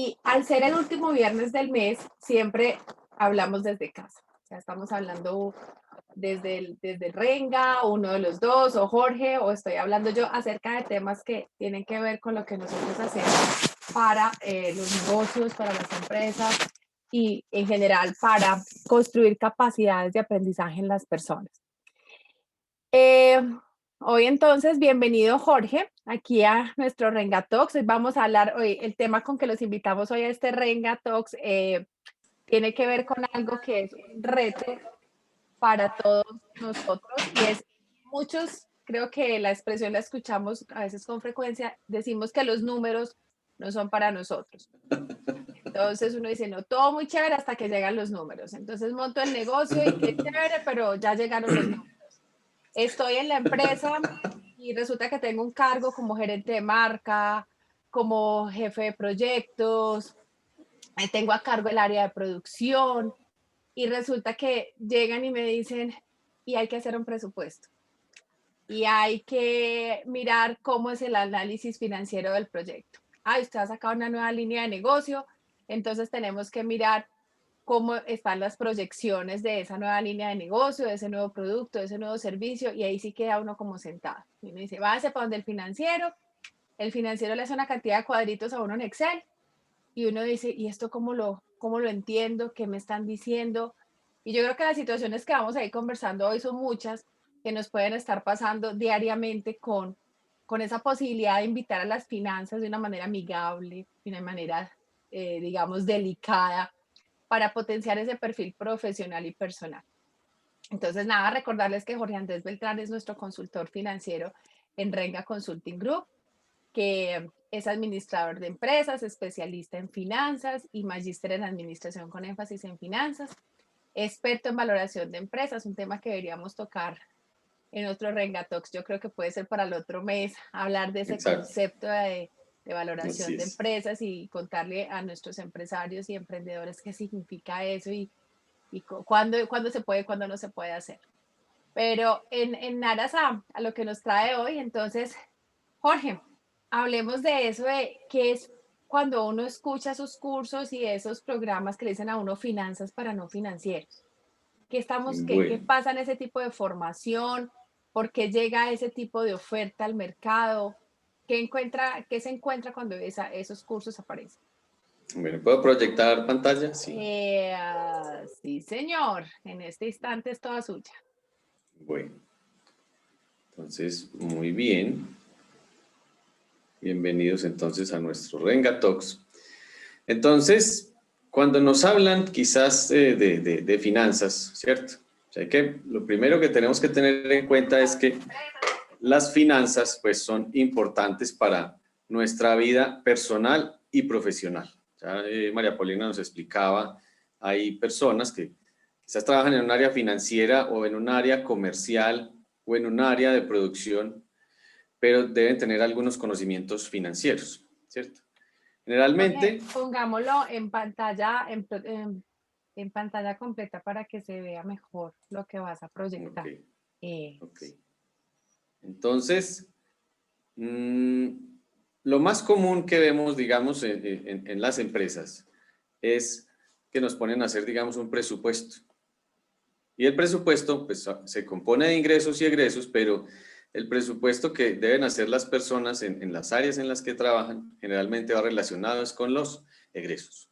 Y al ser el último viernes del mes, siempre hablamos desde casa. O sea, estamos hablando desde el Renga, uno de los dos, o Jorge, o estoy hablando yo acerca de temas que tienen que ver con lo que nosotros hacemos para los negocios, para las empresas y en general para construir capacidades de aprendizaje en las personas. Eh, Hoy entonces, bienvenido Jorge, aquí a nuestro Renga Talks. Hoy vamos a hablar, hoy el tema con que los invitamos hoy a este Renga Talks tiene que ver con algo que es un reto para todos nosotros y es muchos, creo que la expresión la escuchamos a veces con frecuencia, decimos que los números no son para nosotros. Entonces uno dice, no, todo muy chévere hasta que llegan los números. Entonces monto el negocio y qué chévere, pero ya llegaron los números. Estoy en la empresa y resulta que tengo un cargo como gerente de marca, como jefe de proyectos, tengo a cargo el área de producción y resulta que llegan y me dicen, y hay que hacer un presupuesto y hay que mirar cómo es el análisis financiero del proyecto. Ah, usted ha sacado una nueva línea de negocio, entonces tenemos que mirar cómo están las proyecciones de esa nueva línea de negocio, de ese nuevo producto, de ese nuevo servicio, y ahí sí queda uno como sentado. Y uno dice, váyase para donde el financiero le hace una cantidad de cuadritos a uno en Excel, y uno dice, ¿y esto cómo lo entiendo? ¿Qué me están diciendo? Y yo creo que las situaciones que vamos a ir conversando hoy son muchas que nos pueden estar pasando diariamente con esa posibilidad de invitar a las finanzas de una manera amigable, de una manera, digamos, delicada, para potenciar ese perfil profesional y personal. Entonces, nada, recordarles que Jorge Andrés Beltrán es nuestro consultor financiero en Renga Consulting Group, que es administrador de empresas, especialista en finanzas y magíster en administración con énfasis en finanzas, experto en valoración de empresas, un tema que deberíamos tocar en otro Renga Talks. Yo creo que puede ser para el otro mes hablar de ese Exacto, concepto de así valoración de es. empresas y contarle a nuestros empresarios y emprendedores qué significa eso y cuándo se puede, cuándo no se puede hacer. Pero en aras a lo que nos trae hoy, entonces, Jorge, hablemos de eso, de qué es cuando uno escucha esos cursos y esos programas que le dicen a uno finanzas para no financieros. ¿Qué Bueno, pasa en ese tipo de formación? ¿Por qué llega ese tipo de oferta al mercado? ¿Qué se encuentra cuando esos cursos aparecen? bueno, ¿puedo proyectar pantalla? Sí. Sí, señor. En este instante es toda suya. Bueno, entonces, muy bien. Bienvenidos entonces a nuestro Renga Talks. Entonces, cuando nos hablan quizás de finanzas, ¿cierto? O sea, lo primero que tenemos que tener en cuenta es que las finanzas pues son importantes para nuestra vida personal y profesional. Ya María Paulina nos explicaba, hay personas que quizás trabajan en un área financiera o en un área comercial o en un área de producción, pero deben tener algunos conocimientos financieros, ¿cierto? Jorge, Generalmente, pongámoslo en pantalla, en pantalla completa para que se vea mejor lo que vas a ok, proyectar. ok. Entonces, mm, lo más común que vemos, digamos, en las empresas es que nos ponen a hacer, digamos, un presupuesto. Y el presupuesto, pues, se compone de ingresos y egresos, pero el presupuesto que deben hacer las personas en las áreas en las que trabajan generalmente va relacionado con los egresos.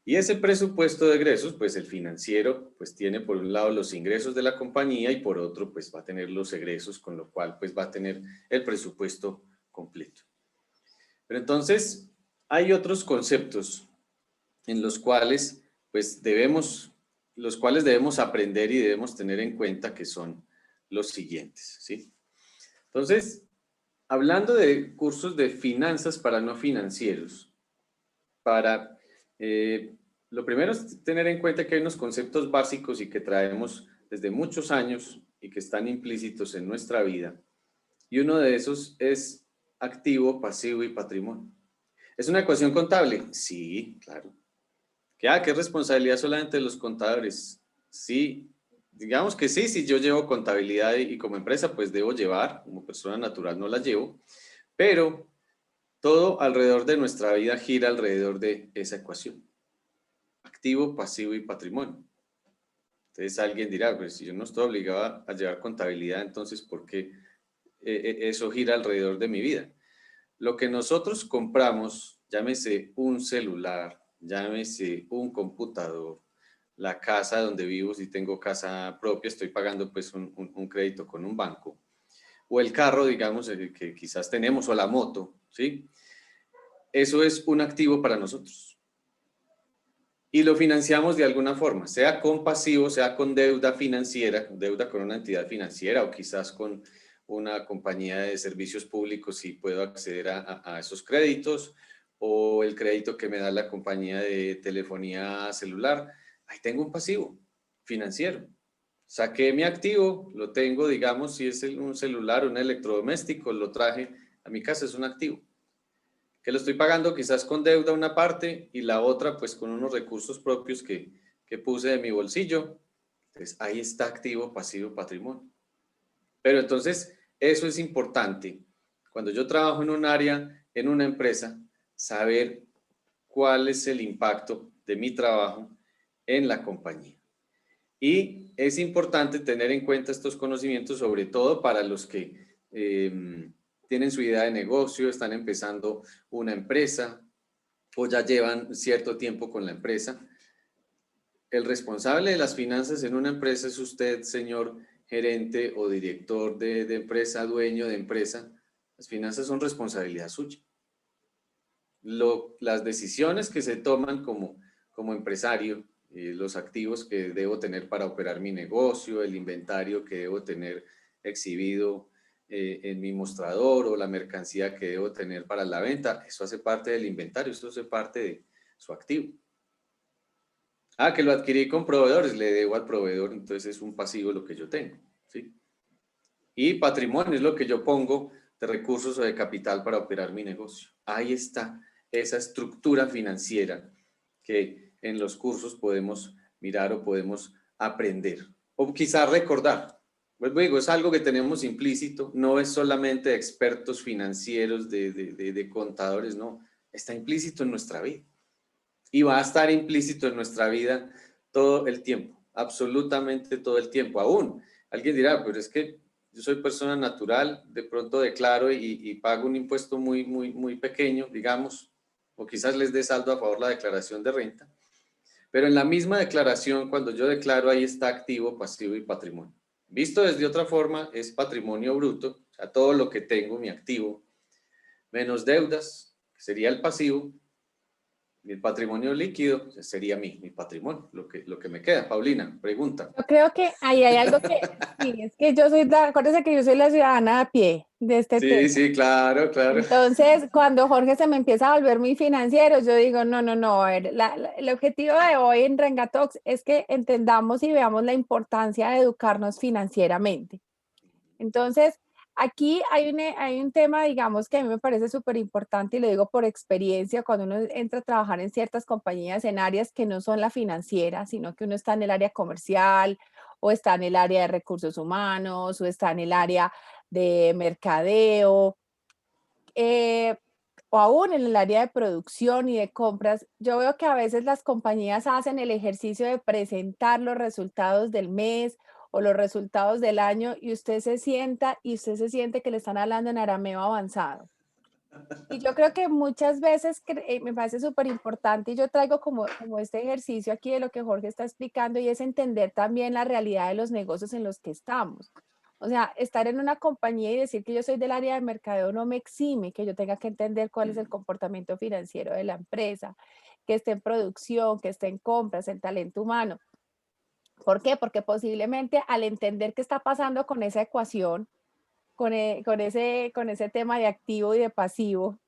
Y ese presupuesto de egresos, pues el financiero, pues tiene por un lado los ingresos de la compañía y por otro, pues va a tener los egresos, con lo cual, pues va a tener el presupuesto completo. Pero entonces, hay otros conceptos en los cuales debemos aprender y debemos tener en cuenta que son los siguientes, ¿sí? Entonces, hablando de cursos de finanzas para no financieros, para, lo primero es tener en cuenta que hay unos conceptos básicos y que traemos desde muchos años y que están implícitos en nuestra vida. Y uno de esos es activo, pasivo y patrimonio. ¿Es una ecuación contable? Sí, claro. ¿Qué es responsabilidad solamente de los contadores? Sí, digamos que sí, si yo llevo contabilidad y como empresa pues debo llevar, como persona natural no la llevo, pero Todo alrededor de nuestra vida gira alrededor de esa ecuación. Activo, pasivo y patrimonio. Entonces alguien dirá, pues si yo no estoy obligado a llevar contabilidad, entonces ¿por qué eso gira alrededor de mi vida? Lo que nosotros compramos, llámese un celular, llámese un computador, la casa donde vivo, si tengo casa propia, estoy pagando pues un crédito con un banco, o el carro, digamos, el que quizás tenemos, o la moto, ¿sí? Eso es un activo para nosotros. Y lo financiamos de alguna forma, sea con pasivo, sea con deuda financiera, deuda con una entidad financiera o quizás con una compañía de servicios públicos si puedo acceder a esos créditos, o el crédito que me da la compañía de telefonía celular. Ahí tengo un pasivo financiero. Saqué mi activo, lo tengo, digamos, si es un celular, un electrodoméstico, lo traje a mi casa, es un activo que lo estoy pagando quizás con deuda una parte y la otra pues con unos recursos propios que puse de mi bolsillo. Entonces ahí está activo, pasivo, patrimonio. Pero entonces eso es importante. Cuando yo trabajo en un área, en una empresa, saber cuál es el impacto de mi trabajo en la compañía. Y es importante tener en cuenta estos conocimientos, sobre todo para los que tienen su idea de negocio, están empezando una empresa o ya llevan cierto tiempo con la empresa. El responsable de las finanzas en una empresa es usted, señor gerente o director de empresa, dueño de empresa. Las finanzas son responsabilidad suya. Las decisiones que se toman como empresario, los activos que debo tener para operar mi negocio, el inventario que debo tener exhibido en mi mostrador o la mercancía que debo tener para la venta, eso hace parte del inventario, eso hace parte de su activo. Ah, que lo adquirí con proveedores, le debo al proveedor, entonces es un pasivo lo que yo tengo, ¿sí? Y patrimonio es lo que yo pongo de recursos o de capital para operar mi negocio. Ahí está esa estructura financiera que en los cursos podemos mirar o podemos aprender. O quizás recordar. Pues digo, es algo que tenemos implícito, no es solamente de expertos financieros, de contadores, no. Está implícito en nuestra vida. Y va a estar implícito en nuestra vida todo el tiempo, absolutamente todo el tiempo. Aún, alguien dirá, pero es que yo soy persona natural, de pronto declaro y pago un impuesto muy pequeño, digamos, o quizás les dé saldo a favor la declaración de renta. Pero en la misma declaración, cuando yo declaro, ahí está activo, pasivo y patrimonio. Visto desde otra forma, es patrimonio bruto, o sea, todo lo que tengo, mi activo, menos deudas, que sería el pasivo, y el patrimonio líquido sería mi patrimonio, lo que me queda. Paulina, pregunta. Yo creo que ahí hay algo que, sí, es que yo soy, acuérdense que yo soy la ciudadana a pie de este tema. Sí, sí, claro, claro. Entonces, cuando Jorge se me empieza a volver muy financiero, yo digo, no, no, no, a ver, el objetivo de hoy en Renga Talks es que entendamos y veamos la importancia de educarnos financieramente. Entonces, aquí hay un tema, digamos, que a mí me parece súper importante y lo digo por experiencia, cuando uno entra a trabajar en ciertas compañías, en áreas que no son la financiera, sino que uno está en el área comercial o está en el área de recursos humanos o está en el área de mercadeo, eh, o aún en el área de producción y de compras. Yo veo que a veces las compañías hacen el ejercicio de presentar los resultados del mes o los resultados del año y usted se sienta y usted se siente que le están hablando en arameo avanzado. Y yo creo que muchas veces me parece súper importante y yo traigo como este ejercicio aquí de lo que Jorge está explicando y es entender también la realidad de los negocios en los que estamos. O sea, estar en una compañía y decir que yo soy del área de mercadeo no me exime que yo tenga que entender cuál es el comportamiento financiero de la empresa, que esté en producción, que esté en compras, en talento humano. ¿Por qué? Porque posiblemente al entender qué está pasando con esa ecuación, con ese tema de activo y de pasivo,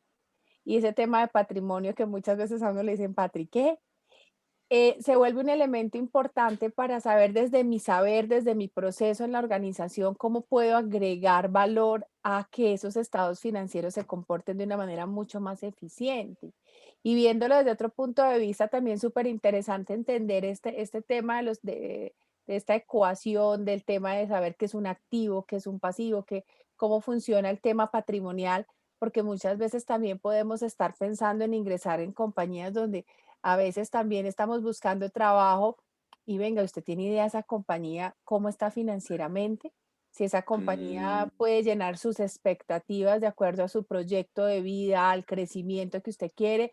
y ese tema de patrimonio que muchas veces a uno le dicen, Patri, ¿qué? Se vuelve un elemento importante para saber, desde mi proceso en la organización, cómo puedo agregar valor a que esos estados financieros se comporten de una manera mucho más eficiente. Y viéndolo desde otro punto de vista, también súper interesante entender este tema de esta ecuación, del tema de saber qué es un activo, qué es un pasivo, cómo funciona el tema patrimonial, porque muchas veces también podemos estar pensando en ingresar en compañías donde a veces también estamos buscando trabajo y venga, usted tiene idea de esa compañía, cómo está financieramente, si esa Mm, compañía puede llenar sus expectativas de acuerdo a su proyecto de vida, al crecimiento que usted quiere.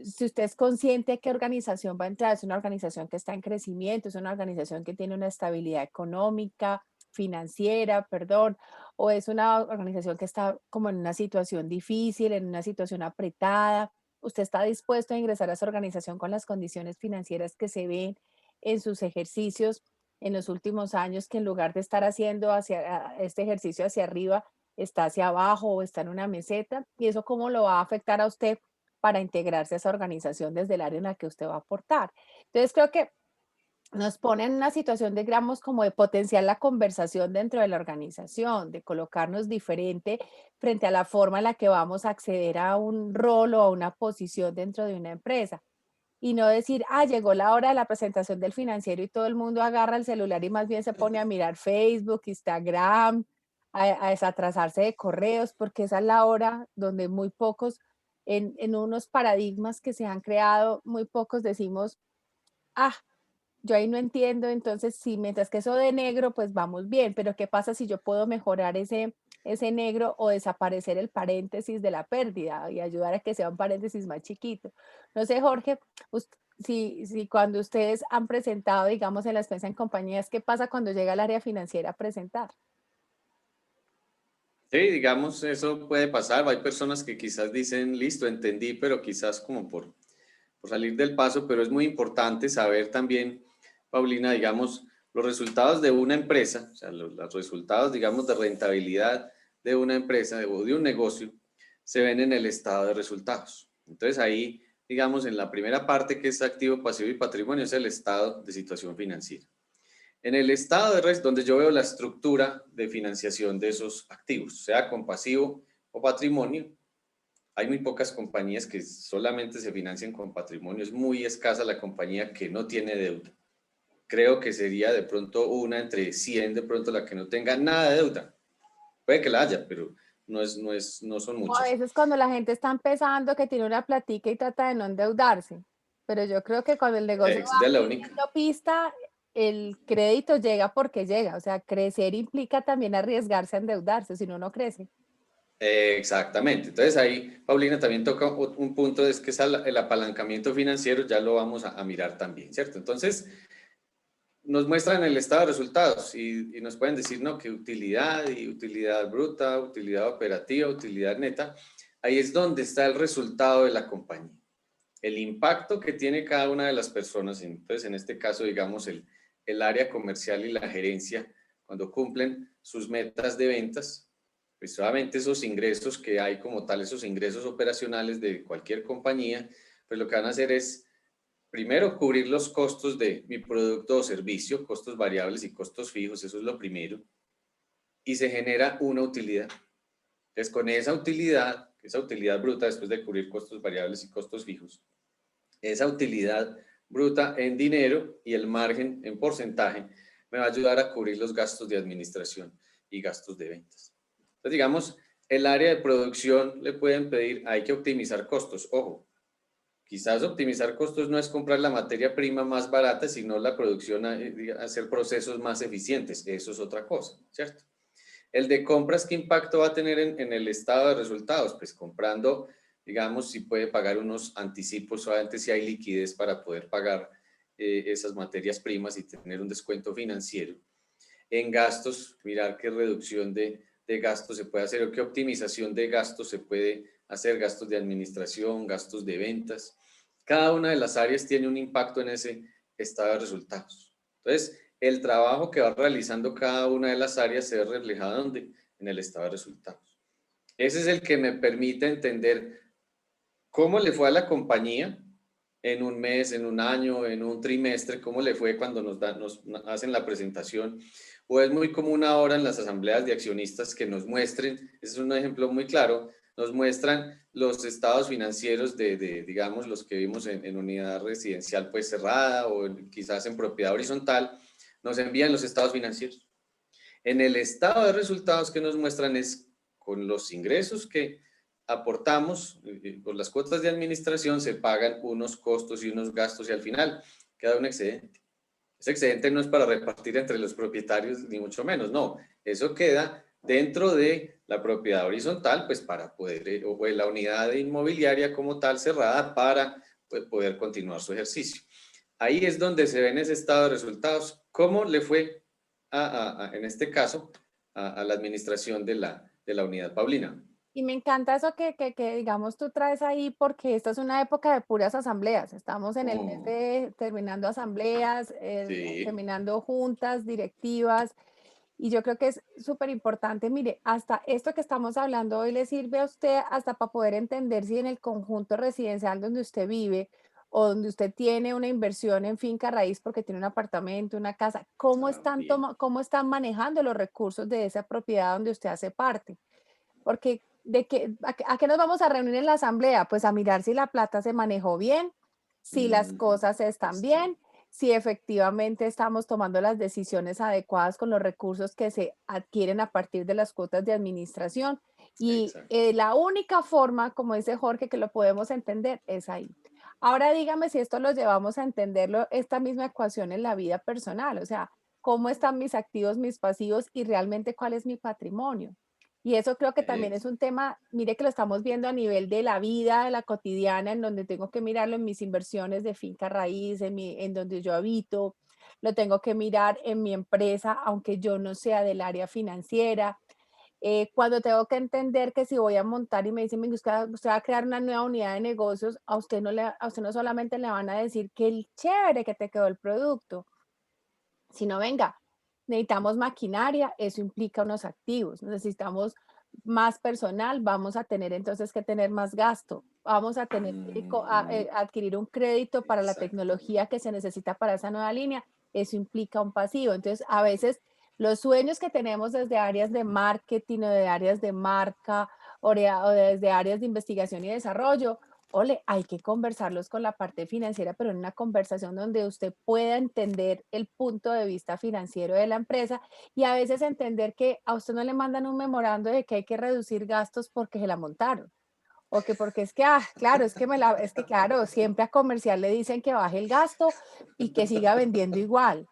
Si usted es consciente de qué organización va a entrar, es una organización que está en crecimiento, es una organización que tiene una estabilidad económica, financiera, perdón, o es una organización que está como en una situación difícil, en una situación apretada. Usted está dispuesto a ingresar a esa organización con las condiciones financieras que se ven en sus ejercicios en los últimos años, que en lugar de estar haciendo este ejercicio hacia arriba, está hacia abajo o está en una meseta. ¿Y eso cómo lo va a afectar a usted para integrarse a esa organización desde el área en la que usted va a aportar? Entonces, creo que nos pone en una situación, digamos, como de potenciar la conversación dentro de la organización, de colocarnos diferente frente a la forma en la que vamos a acceder a un rol o a una posición dentro de una empresa. Y no decir, ah, llegó la hora de la presentación del financiero y todo el mundo agarra el celular y más bien se pone a mirar Facebook, Instagram, a desatrasarse de correos, porque esa es la hora donde muy pocos, en unos paradigmas que se han creado, muy pocos decimos, ah, yo ahí no entiendo, entonces sí, mientras que eso de negro, pues vamos bien, pero ¿qué pasa si yo puedo mejorar ese negro o desaparecer el paréntesis de la pérdida y ayudar a que sea un paréntesis más chiquito? No sé, Jorge, si cuando ustedes han presentado, digamos, en las empresas en compañías, ¿qué pasa cuando llega el área financiera a presentar? sí, digamos, eso puede pasar. Hay personas que quizás dicen, listo, entendí, pero quizás como por salir del paso, pero es muy importante saber también, Paulina, digamos, los resultados de una empresa, o sea, los resultados, digamos, de rentabilidad de una empresa o de un negocio, se ven en el estado de resultados. Entonces ahí, digamos, en la primera parte que es activo, pasivo y patrimonio, es el estado de situación financiera. En el estado de res, donde yo veo la estructura de financiación de esos activos, sea con pasivo o patrimonio, hay muy pocas compañías que solamente se financian con patrimonio. Es muy escasa la compañía que no tiene deuda. Creo que sería de pronto una entre 100, de pronto la que no tenga nada de deuda. Puede que la haya, pero no son O a muchas. veces cuando la gente está empezando que tiene una platica y trata de no endeudarse, pero yo creo que cuando el negocio Es de va la única. cogiendo pista, el crédito llega porque llega, o sea, crecer implica también arriesgarse a endeudarse, si no, no crece. Exactamente. Entonces ahí, Paulina, también toca un punto, es que es el apalancamiento financiero, ya lo vamos a mirar también, ¿cierto? Entonces, nos muestran el estado de resultados y nos pueden decir, no, que utilidad y utilidad bruta, utilidad operativa, utilidad neta, ahí es donde está el resultado de la compañía, el impacto que tiene cada una de las personas. Entonces, en este caso, digamos, el área comercial y la gerencia, cuando cumplen sus metas de ventas, pues obviamente esos ingresos que hay como tal, esos ingresos operacionales de cualquier compañía, pues lo que van a hacer es primero, cubrir los costos de mi producto o servicio, costos variables y costos fijos, eso es lo primero, y se genera una utilidad. Entonces, con esa utilidad bruta después de cubrir costos variables y costos fijos, esa utilidad bruta en dinero y el margen en porcentaje me va a ayudar a cubrir los gastos de administración y gastos de ventas. Entonces, digamos, el área de producción le pueden pedir, hay que optimizar costos. Ojo, quizás optimizar costos no es comprar la materia prima más barata, sino la producción, hacer procesos más eficientes. Eso es otra cosa, ¿cierto? El de compras, ¿qué impacto va a tener en el estado de resultados? Pues comprando, digamos, si puede pagar unos anticipos, solamente si hay liquidez para poder pagar esas materias primas y tener un descuento financiero. En gastos, mirar qué reducción de gastos se puede hacer o qué optimización de gastos se puede hacer, gastos de administración, gastos de ventas. Cada una de las áreas tiene un impacto en ese estado de resultados. Entonces, el trabajo que va realizando cada una de las áreas se ve reflejado ¿dónde? En el estado de resultados. Ese es el que me permite entender cómo le fue a la compañía en un mes, en un año, en un trimestre, cómo le fue cuando nos hacen la presentación. O es muy común ahora en las asambleas de accionistas que nos muestren, ese es un ejemplo muy claro, nos muestran los estados financieros digamos, los que vimos en unidad residencial pues cerrada o quizás en propiedad horizontal, nos envían los estados financieros. En el estado de resultados que nos muestran es con los ingresos que aportamos, por las cuotas de administración se pagan unos costos y unos gastos y al final queda un excedente. Ese excedente no es para repartir entre los propietarios, ni mucho menos, no. Eso queda dentro de la propiedad horizontal, pues para poder, o la unidad inmobiliaria como tal cerrada para pues, poder continuar su ejercicio. Ahí es donde se ve en ese estado de resultados cómo le fue, en este caso, a la administración de la unidad Paulina. Y me encanta eso que, digamos, tú traes ahí, porque esta es una época de puras asambleas. Estamos en el mes Oh, de terminando asambleas, sí, terminando juntas, directivas, y yo creo que es súper importante. Mire, hasta esto que estamos hablando hoy le sirve a usted hasta para poder entender si en el conjunto residencial donde usted vive o donde usted tiene una inversión en finca raíz porque tiene un apartamento, una casa, también. cómo están manejando los recursos de esa propiedad donde usted hace parte. Porque ¿a qué nos vamos a reunir en la asamblea? Pues a mirar si la plata se manejó bien, si las cosas están Sí, bien, si efectivamente estamos tomando las decisiones adecuadas con los recursos que se adquieren a partir de las cuotas de administración. Y exacto. la única forma, como dice Jorge, que lo podemos entender es ahí. Ahora dígame si esto lo llevamos a entenderlo, esta misma ecuación en la vida personal, o sea, cómo están mis activos, mis pasivos y realmente cuál es mi patrimonio. Y eso creo que también es un tema, mire que lo estamos viendo a nivel de la vida, de la cotidiana, en donde tengo que mirarlo en mis inversiones de finca raíz, en donde yo habito, lo tengo que mirar en mi empresa, aunque yo no sea del área financiera. Cuando tengo que entender que si voy a montar y me dicen: "Venga, usted va a crear una nueva unidad de negocios", a usted no solamente le van a decir: "Qué chévere que te quedó el producto", sino venga, necesitamos maquinaria, eso implica unos activos, necesitamos más personal, vamos a tener entonces que tener más gasto, vamos a tener que adquirir un crédito para la tecnología Exactamente. que se necesita para esa nueva línea, eso implica un pasivo. Entonces, a veces los sueños que tenemos desde áreas de marketing o de áreas de marca o desde áreas de investigación y desarrollo, ole, hay que conversarlos con la parte financiera, pero en una conversación donde usted pueda entender el punto de vista financiero de la empresa y a veces entender que a usted no le mandan un memorando de que hay que reducir gastos porque se la montaron. O que porque es que, claro, es que claro, siempre a comercial le dicen que baje el gasto y que siga vendiendo igual.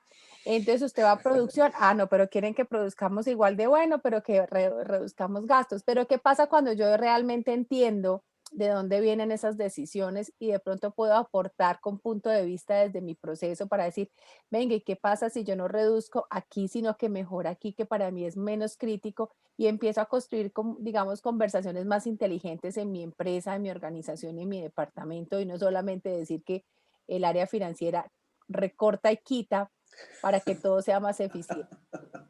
Entonces usted va a producción, no, pero quieren que produzcamos igual de bueno, pero que reduzcamos gastos. Pero ¿qué pasa cuando yo realmente entiendo de dónde vienen esas decisiones y de pronto puedo aportar con punto de vista desde mi proceso para decir, venga, ¿y qué pasa si yo no reduzco aquí, sino que mejora aquí, que para mí es menos crítico? Y empiezo a construir, digamos, conversaciones más inteligentes en mi empresa, en mi organización y en mi departamento, y no solamente decir que el área financiera recorta y quita para que todo sea más eficiente.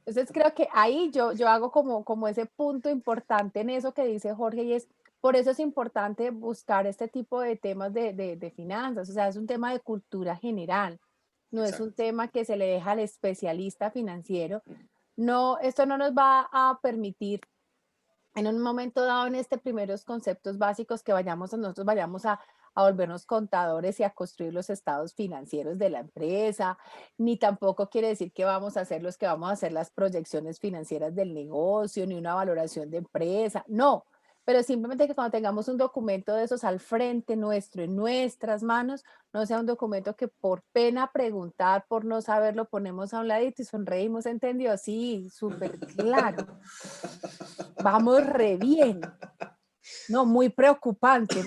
Entonces creo que ahí yo hago como ese punto importante en eso que dice Jorge, y es por eso es importante buscar este tipo de temas de finanzas, o sea, es un tema de cultura general, no es un Exacto. tema que se le deja al especialista financiero. No, esto no nos va a permitir en un momento dado en este primeros conceptos básicos que nosotros vayamos a volvernos contadores y a construir los estados financieros de la empresa, ni tampoco quiere decir que vamos a ser los que vamos a hacer las proyecciones financieras del negocio, ni una valoración de empresa, no, pero simplemente que cuando tengamos un documento de esos al frente nuestro, en nuestras manos, no sea un documento que por pena preguntar, por no saberlo, ponemos a un ladito y sonreímos, ¿entendió? Sí, súper claro. Vamos re bien. No, muy preocupante,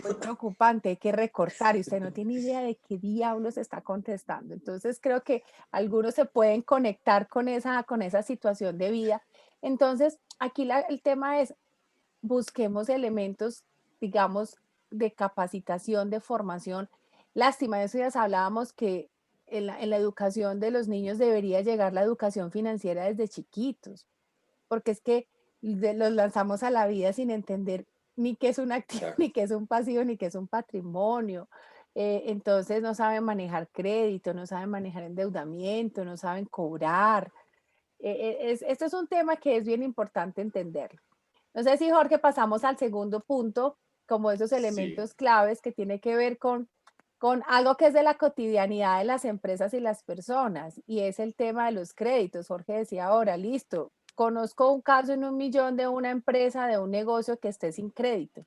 hay que recortar y usted no tiene idea de qué diablos está contestando. Entonces creo que algunos se pueden conectar con esa situación de vida. Entonces, aquí el tema es, busquemos elementos, digamos, de capacitación, de formación. Lástima, de eso ya hablábamos que en la educación de los niños debería llegar la educación financiera desde chiquitos, porque es que los lanzamos a la vida sin entender ni qué es un activo, Claro. ni qué es un pasivo, ni qué es un patrimonio. Entonces no saben manejar crédito, no saben manejar endeudamiento, no saben cobrar. Esto es un tema que es bien importante entenderlo. No sé si, Jorge, pasamos al segundo punto, como esos Sí. elementos claves que tiene que ver con algo que es de la cotidianidad de las empresas y las personas, y es el tema de los créditos. Jorge decía ahora, listo, conozco un caso en 1 millón de una empresa, de un negocio que esté sin crédito.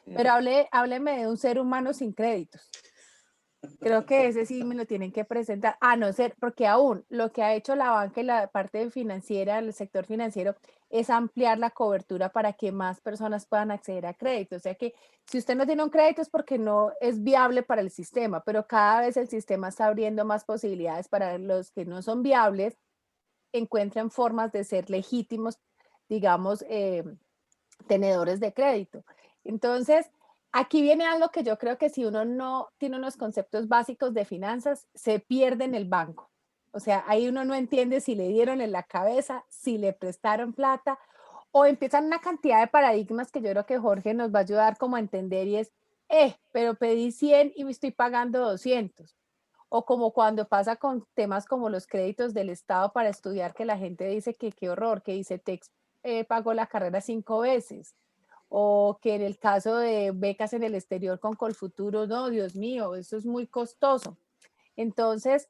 Pero hábleme de un ser humano sin créditos. Creo que ese sí me lo tienen que presentar, a no ser, porque aún lo que ha hecho la banca y la parte financiera, el sector financiero, es ampliar la cobertura para que más personas puedan acceder a crédito. O sea que si usted no tiene un crédito es porque no es viable para el sistema, pero cada vez el sistema está abriendo más posibilidades para los que no son viables, encuentren formas de ser legítimos, digamos, tenedores de crédito. Entonces, aquí viene algo que yo creo que si uno no tiene unos conceptos básicos de finanzas, se pierde en el banco. O sea, ahí uno no entiende si le dieron en la cabeza, si le prestaron plata, o empiezan una cantidad de paradigmas que yo creo que Jorge nos va a ayudar como a entender y es, pero pedí 100 y me estoy pagando 200. O como cuando pasa con temas como los créditos del Estado para estudiar, que la gente dice que qué horror, que dice Tex pagó la carrera 5 veces. O que en el caso de becas en el exterior con Colfuturo, no, Dios mío, eso es muy costoso. Entonces,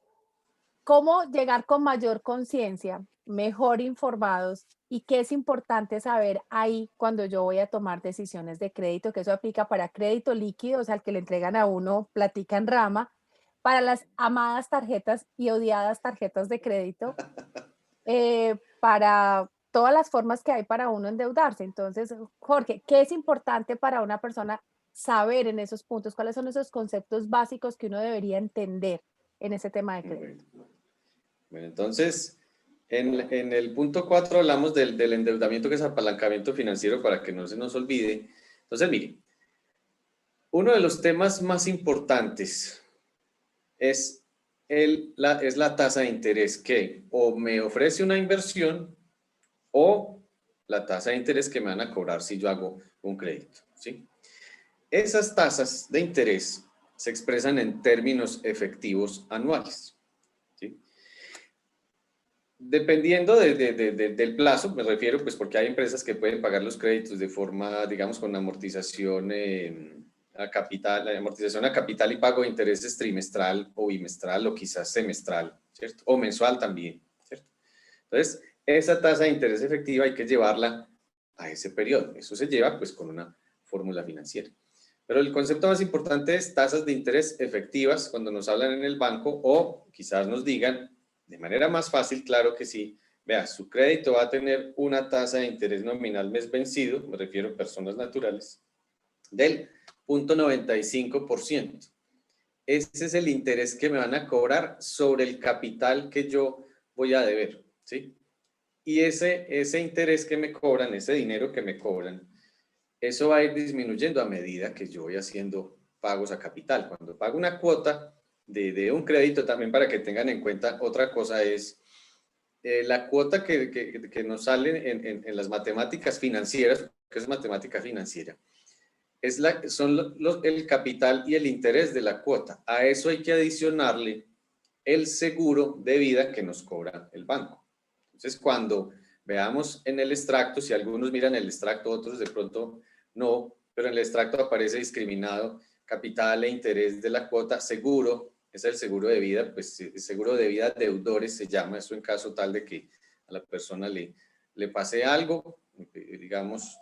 ¿cómo llegar con mayor conciencia, mejor informados y qué es importante saber ahí cuando yo voy a tomar decisiones de crédito? Que eso aplica para crédito líquido, o sea, el que le entregan a uno platica en rama, para las amadas tarjetas y odiadas tarjetas de crédito, para todas las formas que hay para uno endeudarse. Entonces, Jorge, ¿qué es importante para una persona saber en esos puntos? ¿Cuáles son esos conceptos básicos que uno debería entender en ese tema de crédito? Bueno, bueno, entonces, en el punto 4 hablamos del endeudamiento, que es apalancamiento financiero, para que no se nos olvide. Entonces, mire, uno de los temas más importantes es, es la tasa de interés que o me ofrece una inversión o la tasa de interés que me van a cobrar si yo hago un crédito, ¿sí? Esas tasas de interés se expresan en términos efectivos anuales, ¿sí? Dependiendo del plazo, me refiero, pues porque hay empresas que pueden pagar los créditos de forma, digamos, con amortización a capital, amortización a capital y pago de intereses trimestral o bimestral o quizás semestral, ¿cierto? O mensual también, ¿cierto? Entonces, esa tasa de interés efectiva hay que llevarla a ese periodo. Eso se lleva, pues, con una fórmula financiera. Pero el concepto más importante es tasas de interés efectivas cuando nos hablan en el banco o quizás nos digan de manera más fácil, claro que sí, vea, su crédito va a tener una tasa de interés nominal mes vencido, me refiero a personas naturales, del 0.95%. Ese es el interés que me van a cobrar sobre el capital que yo voy a deber, ¿sí? Y ese interés que me cobran, ese dinero que me cobran, eso va a ir disminuyendo a medida que yo voy haciendo pagos a capital. Cuando pago una cuota de un crédito, también para que tengan en cuenta otra cosa es la cuota que nos sale en las matemáticas financieras, que es matemática financiera, es el capital y el interés de la cuota. A eso hay que adicionarle el seguro de vida que nos cobra el banco. Entonces, cuando veamos en el extracto, si algunos miran el extracto, otros de pronto no, pero en el extracto aparece discriminado capital e interés de la cuota, seguro, es el seguro de vida, pues el seguro de vida deudores se llama eso en caso tal de que a la persona le pase algo, digamos,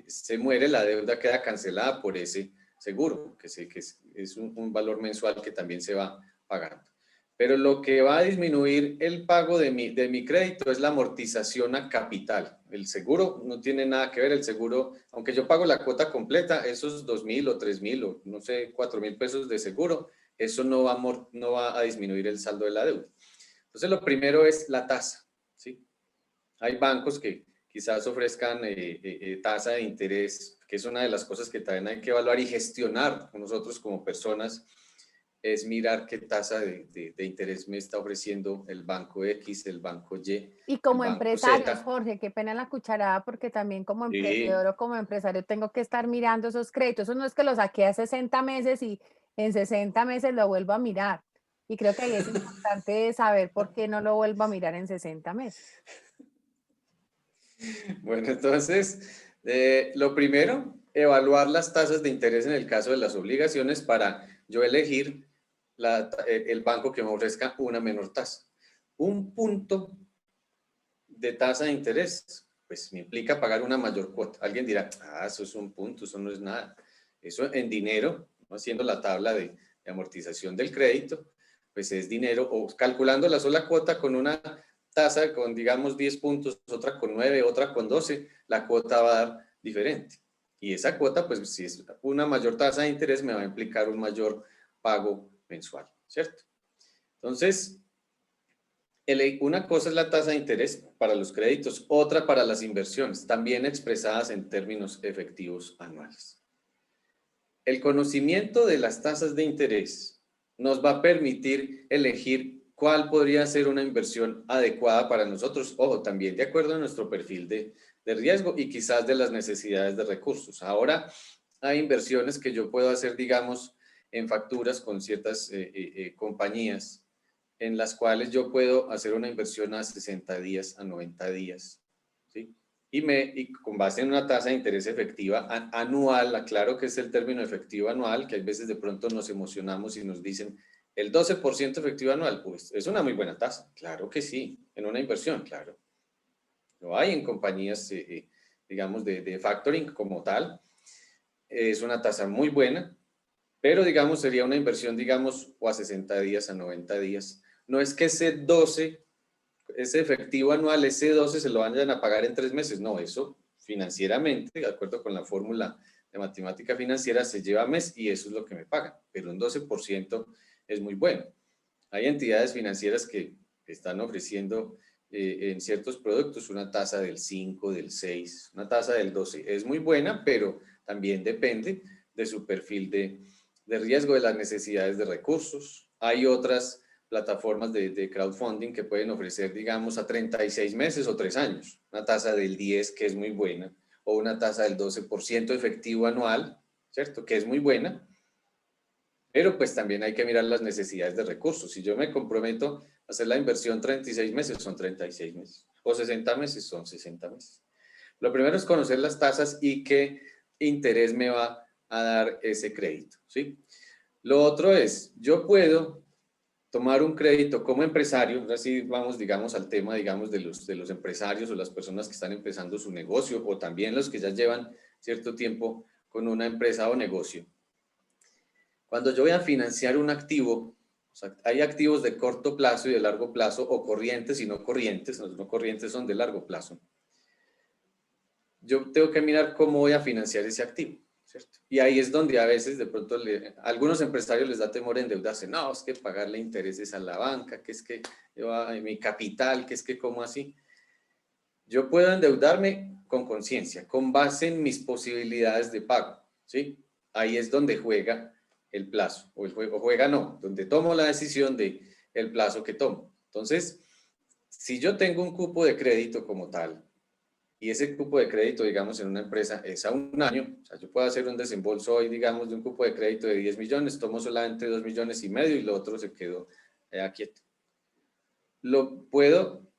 se muere, la deuda queda cancelada por ese seguro, que es un valor mensual que también se va pagando. Pero lo que va a disminuir el pago de mi crédito es la amortización a capital. El seguro no tiene nada que ver, el seguro, aunque yo pago la cuota completa, esos 2.000 o 3.000 o no sé, 4.000 pesos de seguro, eso no va a disminuir el saldo de la deuda. Entonces lo primero es la tasa, ¿sí? Hay bancos que quizás ofrezcan tasa de interés, que es una de las cosas que también hay que evaluar y gestionar nosotros como personas, es mirar qué tasa de interés me está ofreciendo el banco X, el banco Y, Y el como banco empresarios, Z. Jorge, qué pena la cucharada, porque también como emprendedor Sí, o como empresario tengo que estar mirando esos créditos. Eso no es que lo saqué a 60 meses y en 60 meses lo vuelvo a mirar. Y creo que ahí es importante saber por qué no lo vuelvo a mirar en 60 meses. bueno, entonces, lo primero, evaluar las tasas de interés en el caso de las obligaciones para yo elegir el banco que me ofrezca una menor tasa. Un punto de tasa de interés pues me implica pagar una mayor cuota. Alguien dirá, eso es un punto, eso no es nada. Eso en dinero, ¿no? Haciendo la tabla de amortización del crédito, pues es dinero, o calculando la sola cuota con una tasa con, digamos, 10 puntos, otra con 9, otra con 12, la cuota va a dar diferente. Y esa cuota, pues si es una mayor tasa de interés, me va a implicar un mayor pago mensual, ¿cierto? Entonces, una cosa es la tasa de interés para los créditos, otra para las inversiones, también expresadas en términos efectivos anuales. El conocimiento de las tasas de interés nos va a permitir elegir cuál podría ser una inversión adecuada para nosotros, ojo, también de acuerdo a nuestro perfil de riesgo y quizás de las necesidades de recursos. Ahora hay inversiones que yo puedo hacer, digamos, en facturas con ciertas compañías, en las cuales yo puedo hacer una inversión a 60 días, a 90 días, ¿sí? Y con base en una tasa de interés efectiva anual, aclaro que es el término efectivo anual, que a veces de pronto nos emocionamos y nos dicen el 12% efectivo anual, pues es una muy buena tasa, claro que sí, en una inversión, claro. Lo hay en compañías, digamos, de factoring como tal, es una tasa muy buena, pero digamos sería una inversión, digamos, o a 60 días, a 90 días. No es que ese 12, ese efectivo anual, ese 12 se lo vayan a pagar en 3 meses. No, eso financieramente, de acuerdo con la fórmula de matemática financiera, se lleva mes y eso es lo que me pagan. Pero un 12% es muy bueno. Hay entidades financieras que están ofreciendo en ciertos productos una tasa del 5, del 6, una tasa del 12. Es muy buena, pero también depende de su perfil de riesgo, de las necesidades de recursos. Hay otras plataformas de crowdfunding que pueden ofrecer, digamos, a 36 meses o 3 años, una tasa del 10, que es muy buena, o una tasa del 12% efectivo anual, ¿cierto? Que es muy buena, pero pues también hay que mirar las necesidades de recursos. Si yo me comprometo a hacer la inversión 36 meses, son 36 meses, o 60 meses, son 60 meses. Lo primero es conocer las tasas y qué interés me va a dar ese crédito, ¿sí? Lo otro es, yo puedo tomar un crédito como empresario, así vamos, digamos, al tema, digamos, de los empresarios o las personas que están empezando su negocio, o también los que ya llevan cierto tiempo con una empresa o negocio. Cuando yo voy a financiar un activo, o sea, hay activos de corto plazo y de largo plazo, o corrientes y no corrientes, los no corrientes son de largo plazo. Yo tengo que mirar cómo voy a financiar ese activo, ¿cierto? Y ahí es donde a veces de pronto a algunos empresarios les da temor endeudarse. No, es que pagarle intereses a la banca, que es que mi capital, que es que cómo así. Yo puedo endeudarme con conciencia, con base en mis posibilidades de pago, ¿sí? Ahí es donde juega el plazo, o el juego juega no, donde tomo la decisión de el plazo que tomo. Entonces, si yo tengo un cupo de crédito como tal, y ese cupo de crédito, digamos, en una empresa es a un año, o sea, yo puedo hacer un desembolso hoy, digamos, de un cupo de crédito de 10 millones, tomo solamente 2,5 millones y lo otro se quedó quieto. Lo puedo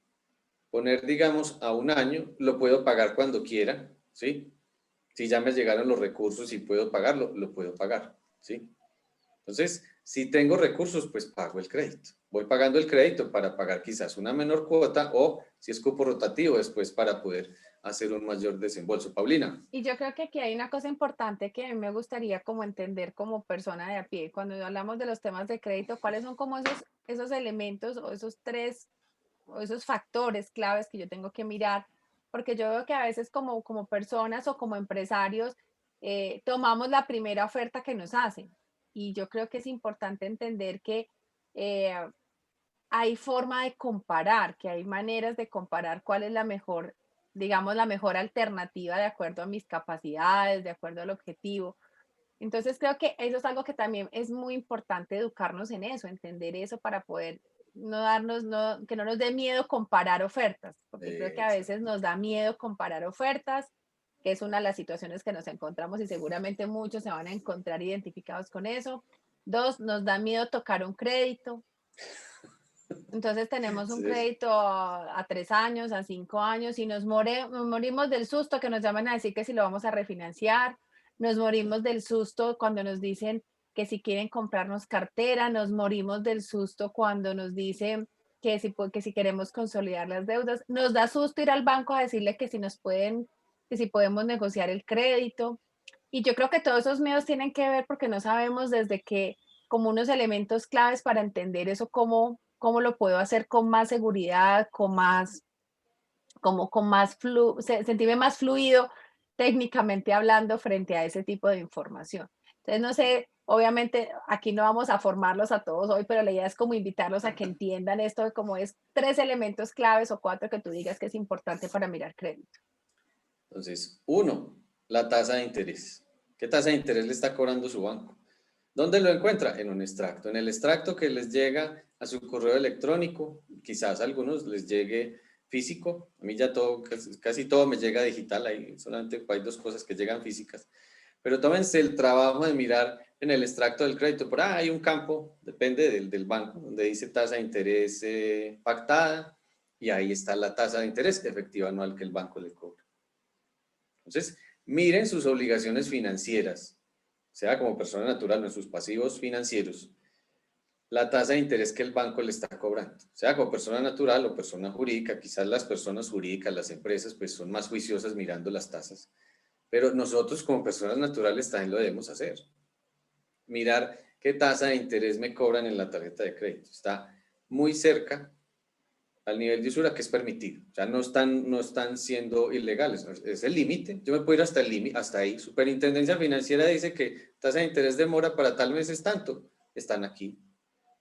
poner, digamos, a un año, lo puedo pagar cuando quiera, ¿sí? Si ya me llegaron los recursos y puedo pagarlo, lo puedo pagar, ¿sí? Entonces, si tengo recursos, pues pago el crédito. Voy pagando el crédito para pagar quizás una menor cuota o, si es cupo rotativo, después para poder hacer un mayor desembolso. Paulina. Y yo creo que aquí hay una cosa importante que a mí me gustaría como entender como persona de a pie. Cuando hablamos de los temas de crédito, ¿cuáles son como esos elementos o esos tres o esos factores claves que yo tengo que mirar? Porque yo veo que a veces como personas o como empresarios tomamos la primera oferta que nos hacen. Y yo creo que es importante entender que eh, hay forma de comparar, que hay maneras de comparar cuál es la mejor, digamos, la mejor alternativa de acuerdo a mis capacidades, de acuerdo al objetivo. Entonces creo que eso es algo que también es muy importante educarnos en eso, entender eso para poder no darnos, que no nos dé miedo comparar ofertas, porque creo que a veces Exacto. nos da miedo comparar ofertas, que es una de las situaciones que nos encontramos y seguramente muchos se van a encontrar identificados con eso. Dos, nos da miedo tocar un crédito. Entonces tenemos un Sí. crédito a 3 años, a 5 años y nos morimos del susto que nos llaman a decir que si lo vamos a refinanciar, nos morimos del susto cuando nos dicen que si quieren comprarnos cartera, nos morimos del susto cuando nos dicen que si queremos consolidar las deudas. Nos da susto ir al banco a decirle que si nos pueden, que si podemos negociar el crédito. Y yo creo que todos esos miedos tienen que ver porque no sabemos desde que, como unos elementos claves para entender eso, cómo lo puedo hacer con más seguridad, con más, como con más sentirme más fluido técnicamente hablando frente a ese tipo de información. Entonces, no sé, obviamente aquí no vamos a formarlos a todos hoy, pero la idea es como invitarlos a que entiendan esto de cómo es 3 elementos claves o 4 que tú digas que es importante para mirar crédito. Entonces, uno, la tasa de interés. ¿Qué tasa de interés le está cobrando su banco? ¿Dónde lo encuentra? En un extracto. En el extracto que les llega a su correo electrónico, quizás a algunos les llegue físico. A mí ya todo, casi todo me llega digital, ahí solamente hay 2 cosas que llegan físicas. Pero tómense el trabajo de mirar en el extracto del crédito. Por ahí hay un campo, depende del banco, donde dice tasa de interés pactada y ahí está la tasa de interés efectiva anual que el banco le cobra. Entonces, miren sus obligaciones financieras, sea como persona natural o en sus pasivos financieros, la tasa de interés que el banco le está cobrando, sea como persona natural o persona jurídica. Quizás las personas jurídicas, las empresas, pues son más juiciosas mirando las tasas, pero nosotros como personas naturales también lo debemos hacer. Mirar qué tasa de interés me cobran en la tarjeta de crédito. Está muy cerca al nivel de usura que es permitido. O sea, no están siendo ilegales. Es el límite. Yo me puedo ir hasta el límite, hasta ahí. Superintendencia Financiera dice que tasa de interés de mora para tal mes es tanto. Están aquí.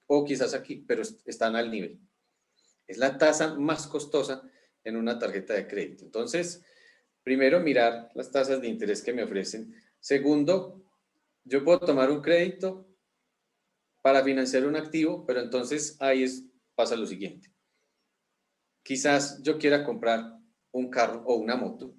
O quizás aquí, pero están al nivel. Es la tasa más costosa en una tarjeta de crédito. Entonces, primero, mirar las tasas de interés que me ofrecen. Segundo, yo puedo tomar un crédito para financiar un activo, pero entonces pasa lo siguiente. Quizás yo quiera comprar un carro o una moto.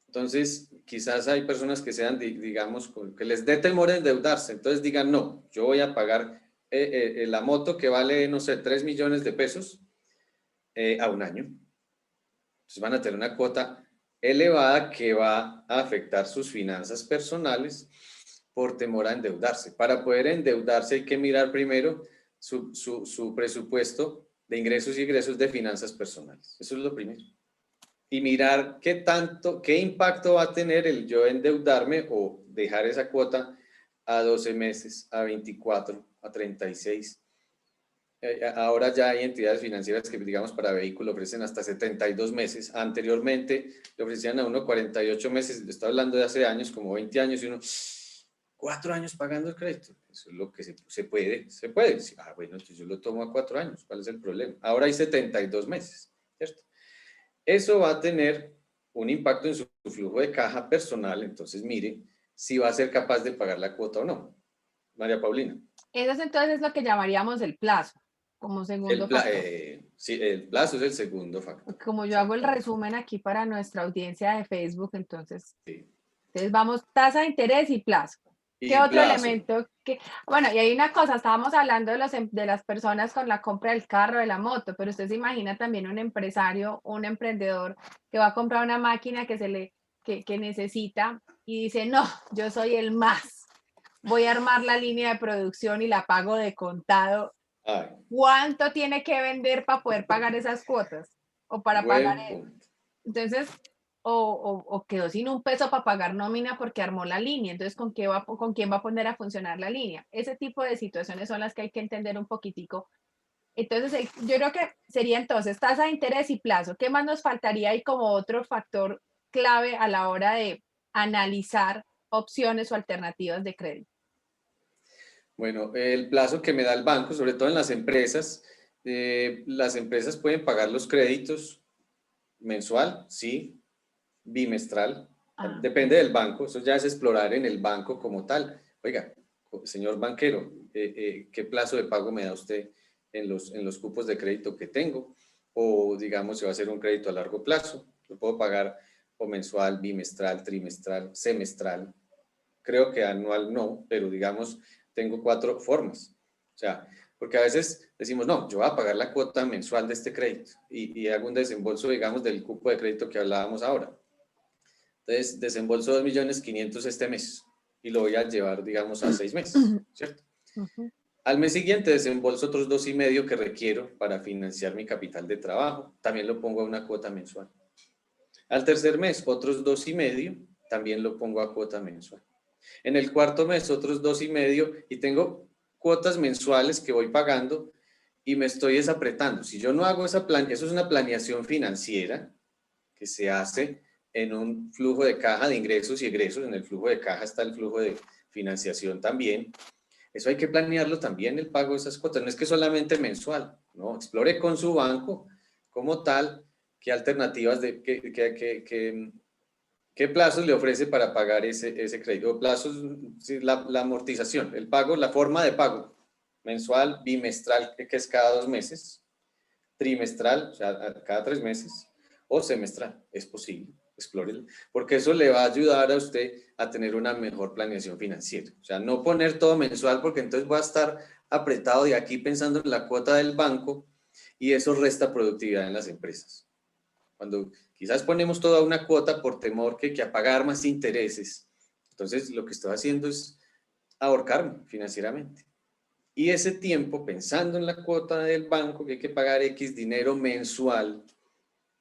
Entonces, quizás hay personas que sean, digamos, que les dé temor endeudarse. Entonces digan, no, yo voy a pagar la moto que vale, no sé, 3 millones de pesos a un año. Entonces van a tener una cuota elevada que va a afectar sus finanzas personales por temor a endeudarse. Para poder endeudarse hay que mirar primero su presupuesto de ingresos y egresos de finanzas personales. Eso es lo primero. Y mirar qué impacto va a tener el yo endeudarme o dejar esa cuota a 12 meses, a 24, a 36. Ahora ya hay entidades financieras que, digamos, para vehículo ofrecen hasta 72 meses. Anteriormente le ofrecían a uno 48 meses. Le estoy hablando de hace años, como 20 años, y uno, 4 años pagando el crédito. Eso es lo que se puede. Bueno, entonces yo lo tomo a 4 años. ¿Cuál es el problema? Ahora hay 72 meses, ¿cierto? Eso va a tener un impacto en su flujo de caja personal. Entonces, mire si va a ser capaz de pagar la cuota o no. María Paulina. Eso entonces es lo que llamaríamos el plazo, como segundo factor. Sí, el plazo es el segundo factor. Como yo hago el Exactamente. resumen aquí para nuestra audiencia de Facebook, entonces, Sí. entonces vamos tasa de interés y plazo. ¿Qué Y otro plazo. elemento? Bueno, y hay una cosa, estábamos hablando de las personas con la compra del carro, de la moto, pero usted se imagina también un empresario, un emprendedor que va a comprar una máquina que necesita y dice, no, yo soy el más, voy a armar la línea de producción y la pago de contado. Ay, ¿Cuánto tiene que vender para poder pagar esas cuotas? O para pagar buen punto. entonces, o quedó sin un peso para pagar nómina porque armó la línea. Entonces, ¿con quién va a poner a funcionar la línea? Ese tipo de situaciones son las que hay que entender un poquitico. Entonces, yo creo que sería entonces tasa de interés y plazo. ¿Qué más nos faltaría ahí como otro factor clave a la hora de analizar opciones o alternativas de crédito? Bueno, el plazo que me da el banco, sobre todo en las empresas pueden pagar los créditos mensual, sí, bimestral, Ah, depende del banco, eso ya es explorar en el banco como tal. Oiga, señor banquero, ¿qué plazo de pago me da usted en los cupos de crédito que tengo? O digamos, si va a ser un crédito a largo plazo, lo puedo pagar o mensual, bimestral, trimestral, semestral. Creo que anual no, pero digamos, tengo 4 formas. O sea, porque a veces decimos, no, yo voy a pagar la cuota mensual de este crédito y hago un desembolso, digamos, del cupo de crédito que hablábamos ahora. Entonces, desembolso 2.500.000 este mes y lo voy a llevar, digamos, a 6 meses, ¿cierto? ujú. Al mes siguiente desembolso otros 2,5 que requiero para financiar mi capital de trabajo. También lo pongo a una cuota mensual. Al tercer mes, otros 2,5, también lo pongo a cuota mensual. En el cuarto mes, otros 2,5 y tengo cuotas mensuales que voy pagando y me estoy desapretando. Si yo no hago esa eso es una planeación financiera que se hace en un flujo de caja de ingresos y egresos. En el flujo de caja está el flujo de financiación también. Eso hay que planearlo también, el pago de esas cuotas. No es que solamente mensual, ¿no? Explore con su banco como tal qué alternativas, qué plazos le ofrece para pagar ese crédito. Plazos, sí, la amortización, el pago, la forma de pago, mensual, bimestral, que es cada 2 meses, trimestral, o sea, cada 3 meses, o semestral, es posible, explórelo, porque eso le va a ayudar a usted a tener una mejor planeación financiera. O sea, no poner todo mensual, porque entonces va a estar apretado de aquí pensando en la cuota del banco y eso resta productividad en las empresas. Cuando quizás ponemos toda una cuota por temor que a pagar más intereses, entonces lo que estoy haciendo es ahorcarme financieramente. Y ese tiempo, pensando en la cuota del banco, que hay que pagar X dinero mensual,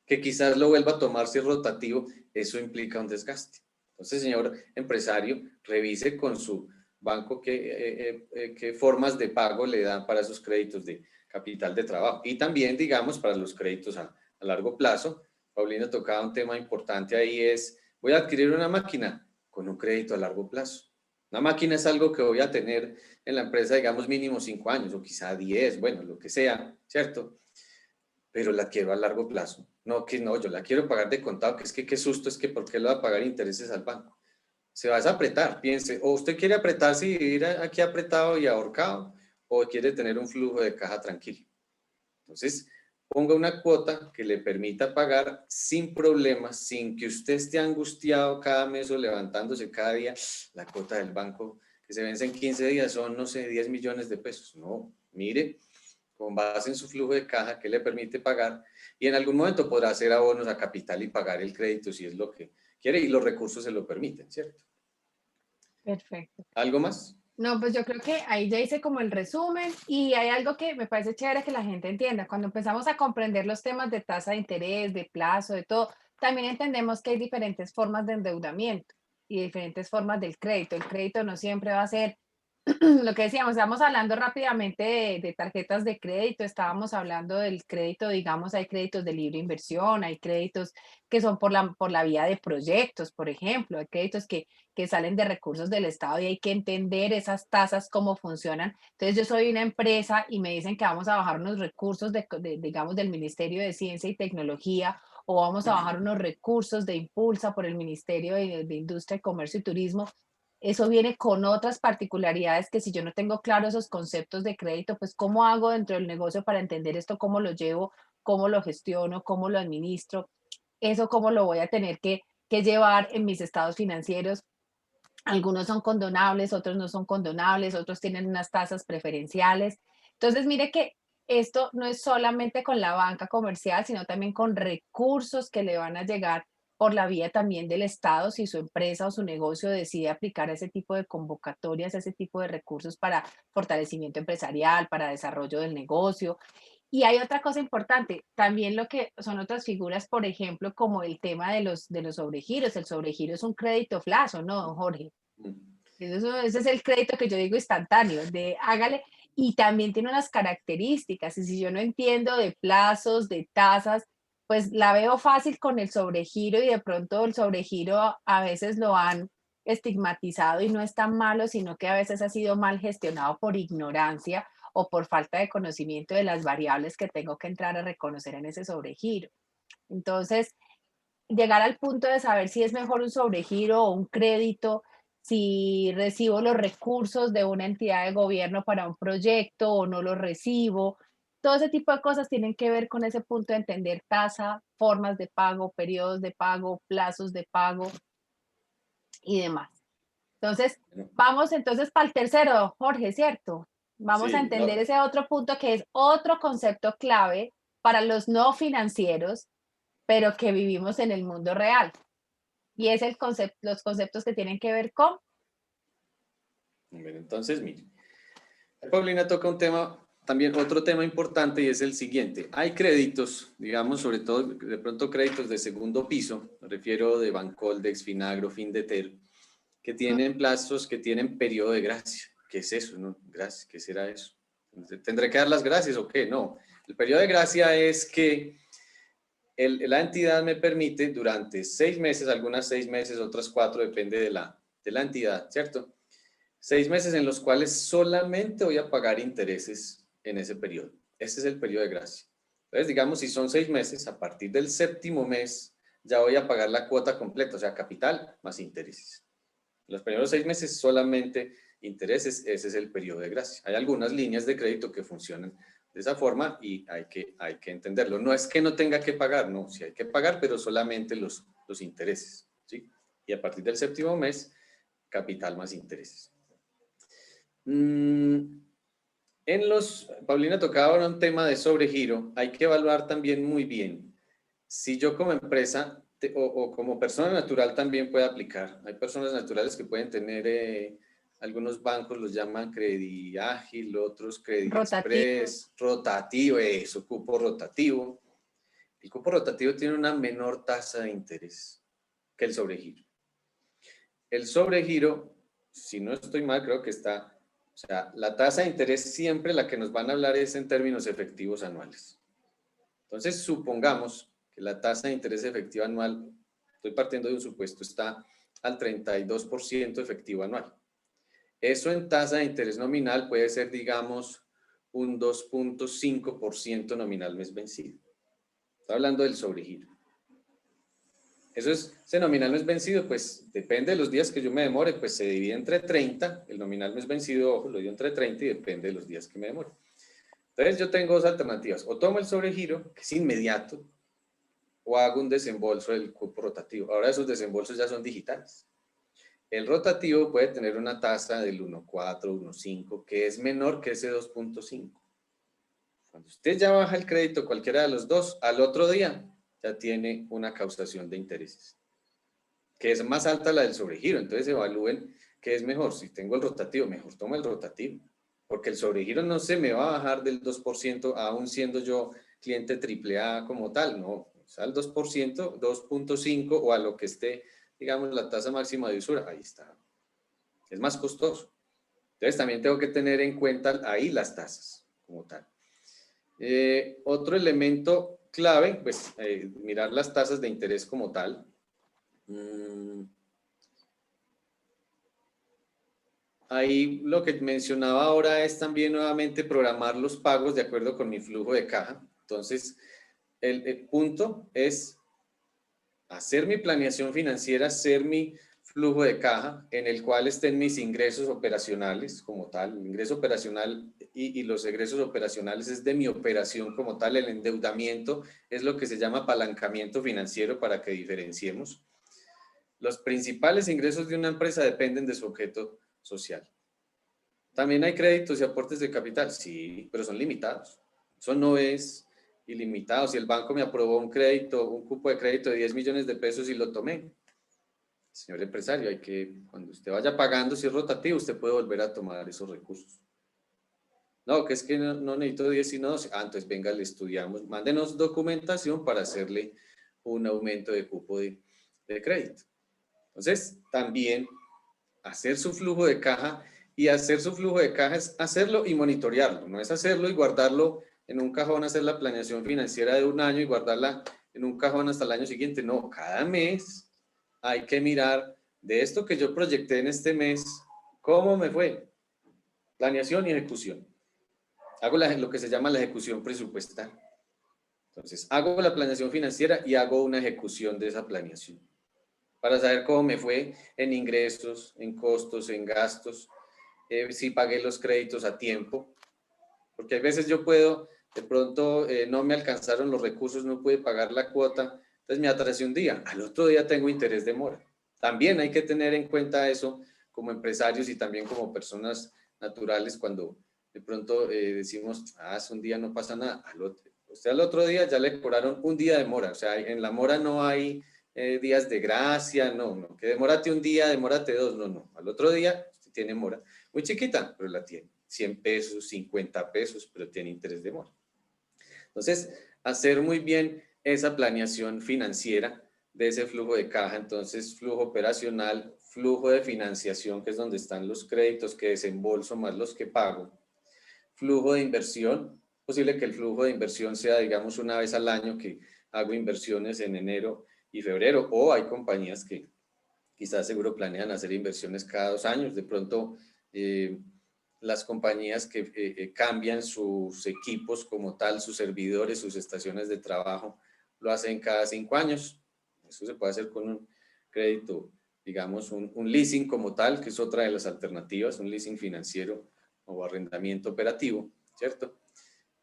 que quizás lo vuelva a tomar si es rotativo, eso implica un desgaste. Entonces, señor empresario, revise con su banco qué formas de pago le dan para sus créditos de capital de trabajo. Y también, digamos, para los créditos a largo plazo. Paulina tocaba un tema importante ahí, es, voy a adquirir una máquina con un crédito a largo plazo. Una máquina es algo que voy a tener en la empresa, digamos, mínimo 5 años o quizá 10, bueno, lo que sea, ¿cierto? Pero la quiero a largo plazo. No, que no, yo la quiero pagar de contado, que es que qué susto, es que ¿por qué le va a pagar intereses al banco? Se va a apretar, piense, o usted quiere apretarse y vivir aquí apretado y ahorcado, o quiere tener un flujo de caja tranquilo. Entonces, ponga una cuota que le permita pagar sin problemas, sin que usted esté angustiado cada mes o levantándose cada día. La cuota del banco que se vence en 15 días son, no sé, 10 millones de pesos. No, mire, con base en su flujo de caja que le permite pagar y en algún momento podrá hacer abonos a capital y pagar el crédito si es lo que quiere y los recursos se lo permiten, ¿cierto? Perfecto. ¿Algo más? No, pues yo creo que ahí ya hice como el resumen y hay algo que me parece chévere que la gente entienda. Cuando empezamos a comprender los temas de tasa de interés, de plazo, de todo, también entendemos que hay diferentes formas de endeudamiento y diferentes formas del crédito. El crédito no siempre va a ser lo que decíamos, estábamos hablando rápidamente de tarjetas de crédito, estábamos hablando del crédito, digamos, hay créditos de libre inversión, hay créditos que son por la vía de proyectos, por ejemplo, hay créditos que salen de recursos del Estado y hay que entender esas tasas, cómo funcionan. Entonces, yo soy una empresa y me dicen que vamos a bajar unos recursos, digamos, del Ministerio de Ciencia y Tecnología o vamos a bajar unos recursos de Impulsa por el Ministerio de Industria, Comercio y Turismo. Eso viene con otras particularidades que si yo no tengo claro esos conceptos de crédito, pues ¿cómo hago dentro del negocio para entender esto? ¿Cómo lo llevo? ¿Cómo lo gestiono? ¿Cómo lo administro? Eso cómo lo voy a tener que llevar en mis estados financieros. Algunos son condonables, otros no son condonables, otros tienen unas tasas preferenciales. Entonces, mire que esto no es solamente con la banca comercial, sino también con recursos que le van a llegar por la vía también del Estado, si su empresa o su negocio decide aplicar ese tipo de convocatorias, ese tipo de recursos para fortalecimiento empresarial, para desarrollo del negocio. Y hay otra cosa importante, también lo que son otras figuras, por ejemplo, como el tema de los sobregiros. El sobregiro es un crédito flash, ¿o no, don Jorge? Ese es el crédito que yo digo instantáneo, de hágale, y también tiene unas características, y si yo no entiendo de plazos, de tasas, pues la veo fácil con el sobregiro y de pronto el sobregiro a veces lo han estigmatizado y no es tan malo, sino que a veces ha sido mal gestionado por ignorancia o por falta de conocimiento de las variables que tengo que entrar a reconocer en ese sobregiro. Entonces, llegar al punto de saber si es mejor un sobregiro o un crédito, si recibo los recursos de una entidad de gobierno para un proyecto o no los recibo. Todo ese tipo de cosas tienen que ver con ese punto de entender tasa, formas de pago, periodos de pago, plazos de pago y demás. Entonces, Bueno, vamos entonces para el tercero, Jorge, ¿cierto? Vamos a sí, entender no, ese otro punto que es otro concepto clave para los no financieros, pero que vivimos en el mundo real. Y es los conceptos que tienen que ver con, bueno, entonces, mire. Paulina toca un tema, también otro tema importante y es el siguiente. Hay créditos, digamos, sobre todo de pronto créditos de segundo piso, me refiero de Bancoldex, Finagro, Findeter, que tienen plazos, que tienen periodo de gracia. ¿Qué es eso? ¿No? Gracias, ¿qué será eso? ¿Tendré que dar las gracias o qué? No. El periodo de gracia es que la entidad me permite durante 6 meses, algunas 6 meses, otras 4, depende de la entidad, ¿cierto? 6 meses en los cuales solamente voy a pagar intereses en ese periodo. Ese es el periodo de gracia. Entonces, digamos, si son 6 meses, a partir del 7º mes ya voy a pagar la cuota completa, o sea, capital más intereses. Los primeros 6 meses solamente intereses, ese es el periodo de gracia. Hay algunas líneas de crédito que funcionan de esa forma y hay que entenderlo. No es que no tenga que pagar, no, sí hay que pagar, pero solamente los intereses, ¿sí? Y a partir del 7º mes, capital más intereses. Paulina tocaba ahora un tema de sobregiro, hay que evaluar también muy bien si yo como empresa o como persona natural también puede aplicar. Hay personas naturales que pueden tener, algunos bancos los llaman Credit Ágil, otros Credit Rotativo. Express, rotativo, eso, cupo rotativo. El cupo rotativo tiene una menor tasa de interés que el sobregiro. El sobregiro, si no estoy mal, creo que está, o sea, la tasa de interés siempre la que nos van a hablar es en términos efectivos anuales. Entonces, supongamos que la tasa de interés efectiva anual, estoy partiendo de un supuesto, está al 32% efectivo anual. Eso en tasa de interés nominal puede ser, digamos, un 2.5% nominal mes vencido. Estoy hablando del sobregiro. Eso es, ese nominal mes vencido, pues depende de los días que yo me demore, pues se divide entre 30, el nominal mes vencido, ojo, lo digo entre 30 y depende de los días que me demore. Entonces yo tengo dos alternativas, o tomo el sobregiro, que es inmediato, o hago un desembolso del cupo rotativo. Ahora esos desembolsos ya son digitales. El rotativo puede tener una tasa del 1.4, 1.5, que es menor que ese 2.5. Cuando usted ya baja el crédito, cualquiera de los dos, al otro día ya tiene una causación de intereses, que es más alta la del sobregiro. Entonces evalúen qué es mejor. Si tengo el rotativo, mejor tomo el rotativo, porque el sobregiro no se me va a bajar del 2%, aún siendo yo cliente AAA como tal, no. O sea, al 2%, 2.5 o a lo que esté, digamos, la tasa máxima de usura, ahí está. Es más costoso. Entonces también tengo que tener en cuenta ahí las tasas como tal. Otro elemento clave, pues mirar las tasas de interés como tal. Ahí lo que mencionaba ahora es también nuevamente programar los pagos de acuerdo con mi flujo de caja. Entonces, el punto es hacer mi planeación financiera, hacer mi flujo de caja en el cual estén mis ingresos operacionales como tal. El ingreso operacional y los egresos operacionales es de mi operación como tal. El endeudamiento es lo que se llama apalancamiento financiero para que diferenciemos. Los principales ingresos de una empresa dependen de su objeto social. También hay créditos y aportes de capital, sí, pero son limitados. Eso no es ilimitado. Si el banco me aprobó un crédito, un cupo de crédito de 10 millones de pesos y lo tomé, señor empresario, hay que, cuando usted vaya pagando, si es rotativo, usted puede volver a tomar esos recursos. No, que es que no necesito 10 sino 12. Ah, entonces venga, le estudiamos. Mándenos documentación para hacerle un aumento de cupo de crédito. Entonces, también hacer su flujo de caja, y hacer su flujo de caja es hacerlo y monitorearlo, no es hacerlo y guardarlo en un cajón, hacer la planeación financiera de un año y guardarla en un cajón hasta el año siguiente. No, cada mes hay que mirar de esto que yo proyecté en este mes, ¿cómo me fue? Planeación y ejecución. Hago lo que se llama la ejecución presupuestal. Entonces, hago la planeación financiera y hago una ejecución de esa planeación para saber cómo me fue en ingresos, en costos, en gastos, si pagué los créditos a tiempo, porque a veces yo puedo, de pronto no me alcanzaron los recursos, no pude pagar la cuota, entonces me atrasé un día, al otro día tengo interés de mora. También hay que tener en cuenta eso como empresarios y también como personas naturales cuando de pronto decimos, es un día no pasa nada, usted al otro día ya le cobraron un día de mora, o sea, en la mora no hay días de gracia, no, que demórate un día, demórate dos, no, al otro día usted tiene mora, muy chiquita, pero la tiene. 100 pesos, 50 pesos, pero tiene interés de mora. Entonces, hacer muy bien esa planeación financiera de ese flujo de caja, entonces flujo operacional, flujo de financiación, que es donde están los créditos que desembolso más los que pago, flujo de inversión, posible que el flujo de inversión sea, digamos, una vez al año que hago inversiones en enero y febrero, o hay compañías que quizás seguro planean hacer inversiones cada 2 años, de pronto las compañías que cambian sus equipos como tal, sus servidores, sus estaciones de trabajo, lo hacen cada 5 años. Eso se puede hacer con un crédito, digamos, un leasing como tal, que es otra de las alternativas, un leasing financiero o arrendamiento operativo, ¿cierto?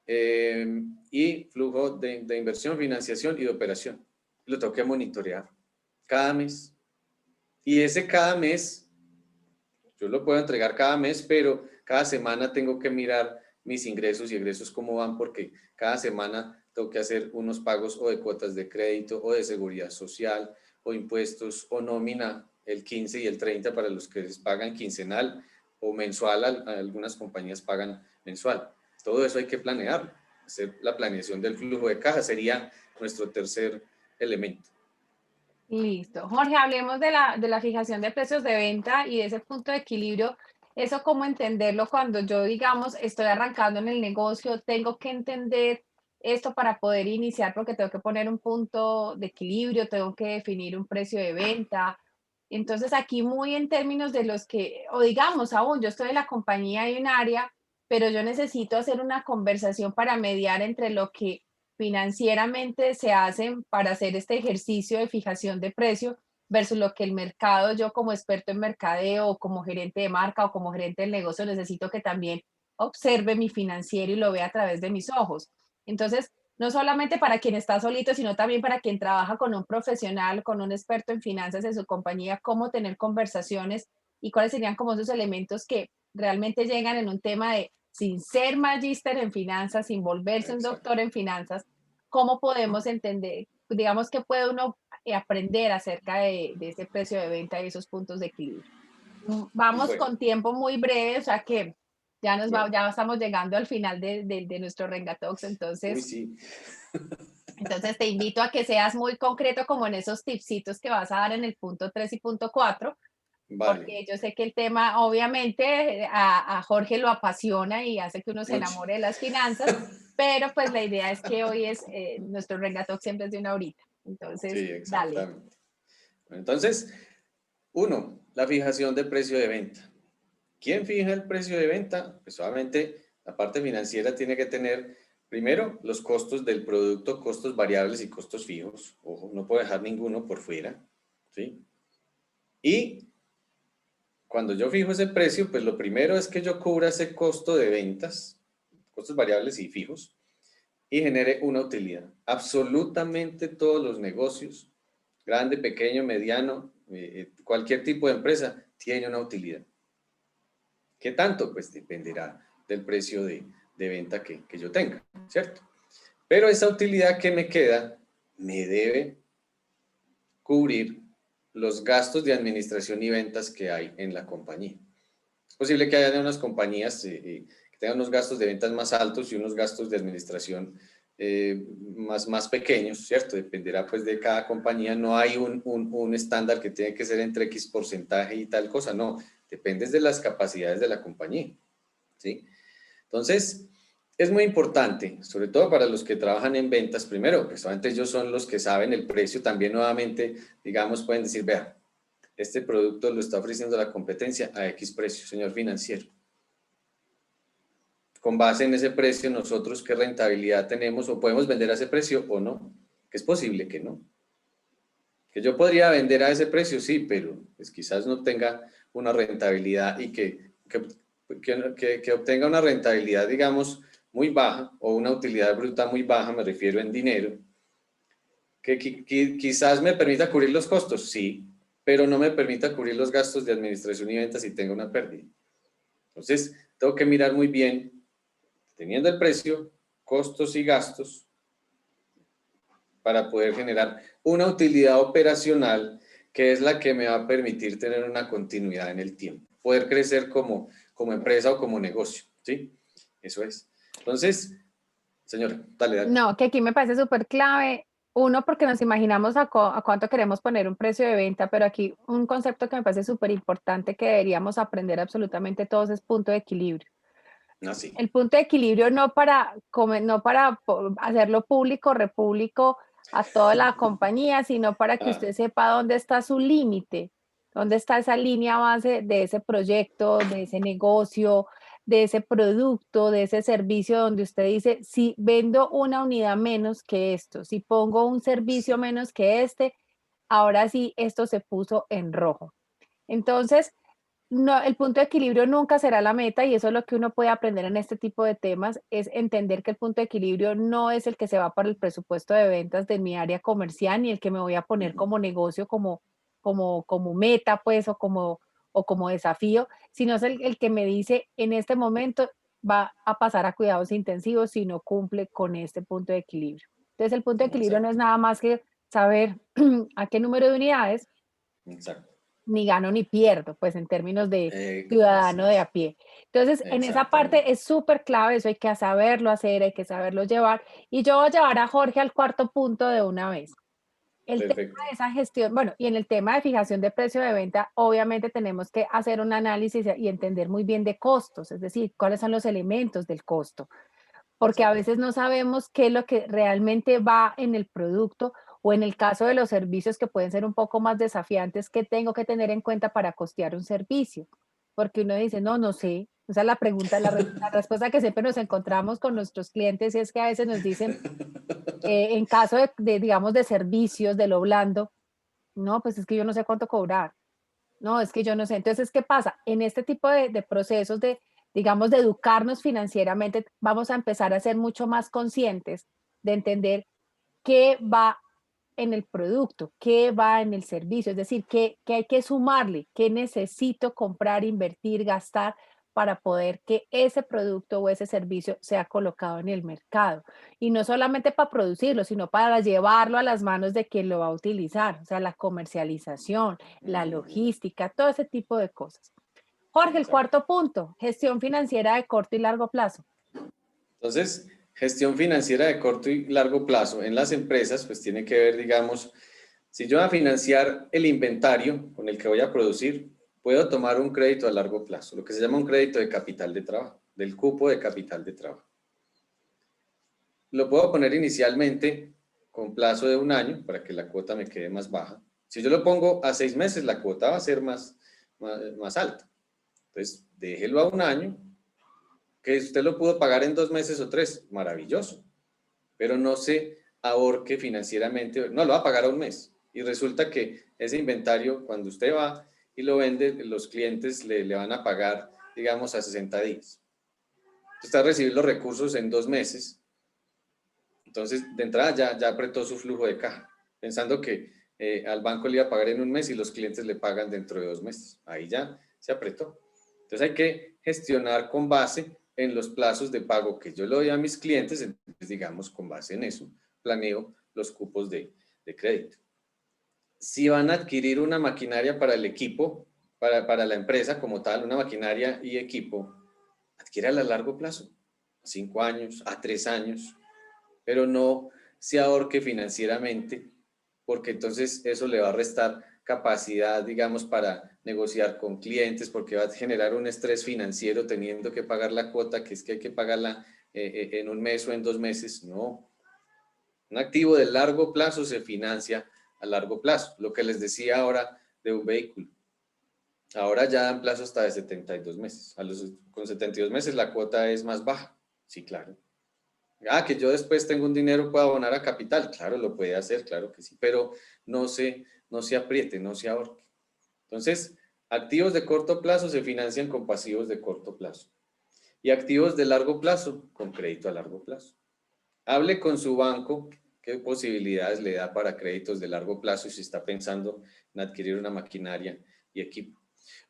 Y flujo de inversión, financiación y de operación. Lo tengo que monitorear cada mes. Y ese cada mes, yo lo puedo entregar cada mes, pero cada semana tengo que mirar mis ingresos y egresos cómo van, porque cada semana tengo que hacer unos pagos o de cuotas de crédito o de seguridad social o impuestos o nómina el 15 y el 30 para los que les pagan quincenal o mensual, algunas compañías pagan mensual. Todo eso hay que planearlo. Hacer la planeación del flujo de caja sería nuestro tercer elemento. Listo. Jorge, hablemos de la fijación de precios de venta y de ese punto de equilibrio. Eso cómo entenderlo cuando yo, digamos, estoy arrancando en el negocio, tengo que entender esto para poder iniciar porque tengo que poner un punto de equilibrio, tengo que definir un precio de venta. Entonces, aquí muy en términos de los que, o digamos, aún yo estoy en la compañía y un área, pero yo necesito hacer una conversación para mediar entre lo que financieramente se hacen para hacer este ejercicio de fijación de precio versus lo que el mercado, yo como experto en mercadeo o como gerente de marca o como gerente del negocio, necesito que también observe mi financiero y lo vea a través de mis ojos. Entonces, no solamente para quien está solito, sino también para quien trabaja con un profesional, con un experto en finanzas en su compañía, cómo tener conversaciones y cuáles serían como esos elementos que realmente llegan en un tema de, sin ser magíster en finanzas, sin volverse un Exacto. doctor en finanzas, cómo podemos entender, digamos que puede uno aprender acerca de ese precio de venta y esos puntos de equilibrio. Vamos Bueno, con tiempo muy breve, o sea que bueno. ya estamos llegando al final de nuestro Renga Talks, Uy, entonces sí. entonces te invito a que seas muy concreto como en esos tipsitos que vas a dar en el punto 3 y punto 4, Vale. porque yo sé que el tema obviamente a Jorge lo apasiona y hace que uno se Mucho. enamore de las finanzas, pero pues la idea es que hoy es, nuestro regato siempre es de una horita. Sí, Entonces, dale. exactamente. Bueno, entonces, uno, la fijación de precio de venta. ¿Quién fija el precio de venta? Pues obviamente la parte financiera tiene que tener primero los costos del producto, costos variables y costos fijos. Ojo, no puedo dejar ninguno por fuera, ¿sí? Y cuando yo fijo ese precio, pues lo primero es que yo cubra ese costo de ventas, costos variables y fijos, y genere una utilidad. Absolutamente todos los negocios, grande, pequeño, mediano, cualquier tipo de empresa, tiene una utilidad. ¿Qué tanto? Pues dependerá del precio de venta que yo tenga, ¿cierto? Pero esa utilidad que me queda me debe cubrir los gastos de administración y ventas que hay en la compañía. Es posible que haya unas compañías que tengan unos gastos de ventas más altos y unos gastos de administración más pequeños, ¿cierto? Dependerá pues de cada compañía. No hay un estándar que tiene que ser entre X porcentaje y tal cosa, no. Depende de las capacidades de la compañía, ¿sí? Entonces, es muy importante, sobre todo para los que trabajan en ventas, primero, pues obviamente ellos son los que saben el precio, también nuevamente, digamos, pueden decir, vea, este producto lo está ofreciendo la competencia a X precio, señor financiero. Con base en ese precio, nosotros qué rentabilidad tenemos o podemos vender a ese precio o no, que es posible que no. Que yo podría vender a ese precio, sí, pero pues quizás no tenga una rentabilidad y que obtenga una rentabilidad, digamos, muy baja o una utilidad bruta muy baja, me refiero en dinero, que quizás me permita cubrir los costos, sí, pero no me permita cubrir los gastos de administración y ventas y tenga una pérdida. Entonces, tengo que mirar muy bien, teniendo el precio, costos y gastos, para poder generar una utilidad operacional que es la que me va a permitir tener una continuidad en el tiempo, poder crecer como empresa o como negocio. ¿sí? Eso es. Entonces, señora, dale, dale. No, que aquí me parece súper clave. Uno, porque nos imaginamos a cuánto queremos poner un precio de venta, pero aquí un concepto que me parece súper importante que deberíamos aprender absolutamente todos es punto de equilibrio. Ah, sí. El punto de equilibrio no para hacerlo público, repúblico a toda la compañía, sino para que Ah, usted sepa dónde está su límite, dónde está esa línea base de ese proyecto, de ese negocio, de ese producto, de ese servicio donde usted dice, si vendo una unidad menos que esto, si pongo un servicio sí. menos que este, ahora sí, esto se puso en rojo. Entonces, no, el punto de equilibrio nunca será la meta y eso es lo que uno puede aprender en este tipo de temas, es entender que el punto de equilibrio no es el que se va para el presupuesto de ventas de mi área comercial ni el que me voy a poner Ujú. como negocio, como meta, pues, o como desafío, sino es el que me dice en este momento va a pasar a cuidados intensivos si no cumple con este punto de equilibrio. Entonces, el punto de equilibrio no es Exacto, nada más que saber a qué número de unidades exacto. ni gano ni pierdo, pues en términos de Así ciudadano de a es. pie. Entonces, en esa parte Exactamente. es súper clave, eso hay que saberlo hacer, hay que saberlo llevar. Y yo voy a llevar a Jorge al cuarto punto de una vez. El tema Perfecto. de esa gestión, bueno, y en el tema de fijación de precio de venta, obviamente tenemos que hacer un análisis y entender muy bien de costos, es decir, cuáles son los elementos del costo porque a Exacto. veces no sabemos qué es lo que realmente va en el producto o en el caso de los servicios que pueden ser un poco más desafiantes, ¿qué tengo que tener en cuenta para costear un servicio? Porque uno dice, no, no sé. Esa es la pregunta, la respuesta que siempre nos encontramos con nuestros clientes y es que a veces nos dicen, en caso digamos, de servicios, de lo blando, no, pues es que yo no sé cuánto cobrar. No, es que yo no sé. Entonces, ¿qué pasa? En este tipo de procesos de, digamos, de educarnos financieramente, vamos a empezar a ser mucho más conscientes de entender qué va en el producto, qué va en el servicio, es decir, qué hay que sumarle, qué necesito comprar, invertir, gastar para poder que ese producto o ese servicio sea colocado en el mercado. Y no solamente para producirlo, sino para llevarlo a las manos de quien lo va a utilizar, o sea, la comercialización, la Ujú. logística, todo ese tipo de cosas. Jorge, el Exacto. cuarto punto, gestión financiera de corto y largo plazo. Entonces, gestión financiera de corto y largo plazo en las empresas, pues tiene que ver, digamos, si yo voy a financiar el inventario con el que voy a producir, puedo tomar un crédito a largo plazo, lo que se llama un crédito de capital de trabajo, del cupo de capital de trabajo. Lo puedo poner inicialmente con plazo de un año para que la cuota me quede más baja. Si yo lo pongo a 6 meses, la cuota va a ser más alta. Entonces, déjelo a un año, que usted lo pudo pagar en 2 meses o 3, maravilloso, pero no se ahorque financieramente, no lo va a pagar a un mes. Y resulta que ese inventario, cuando usted va y lo vende, los clientes le van a pagar, digamos, a 60 días. Usted va a recibir los recursos en 2 meses. Entonces, de entrada ya apretó su flujo de caja, pensando que al banco le iba a pagar en un mes y los clientes le pagan dentro de 2 meses. Ahí ya se apretó. Entonces hay que gestionar con base en los plazos de pago que yo le doy a mis clientes, entonces digamos con base en eso, planeo los cupos de crédito. Si van a adquirir una maquinaria para el equipo, para la empresa como tal, una maquinaria y equipo, adquiérala a largo plazo, a 5 años, a 3 años, pero no se ahorque financieramente, porque entonces eso le va a restar capacidad, digamos, para negociar con clientes, porque va a generar un estrés financiero teniendo que pagar la cuota, que es que hay que pagarla en un mes o en 2 meses. No, un activo de largo plazo se financia a largo plazo. Lo que les decía ahora de un vehículo. Ahora ya dan plazo hasta de 72 meses. Con 72 meses la cuota es más baja. Sí, claro. Ah, que yo después tengo un dinero, puedo abonar a capital. Claro, lo puede hacer, claro que sí, pero no se apriete, no se ahorque. Entonces, activos de corto plazo se financian con pasivos de corto plazo y activos de largo plazo con crédito a largo plazo. Hable con su banco qué posibilidades le da para créditos de largo plazo y si está pensando en adquirir una maquinaria y equipo.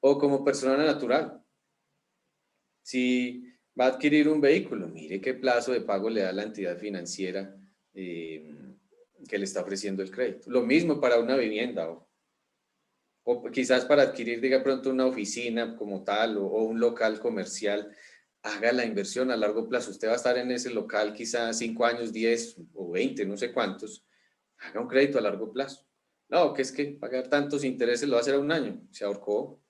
O como persona natural, si va a adquirir un vehículo, mire qué plazo de pago le da la entidad financiera que le está ofreciendo el crédito. Lo mismo para una vivienda o quizás para adquirir, diga pronto, una oficina como tal o un local comercial. haga la inversión a largo plazo. Usted va a estar en ese local quizás 5 años, 10 o 20, no sé cuántos. Haga un crédito a largo plazo. No, que es que pagar tantos intereses lo va a hacer a un año. Se ahorcó.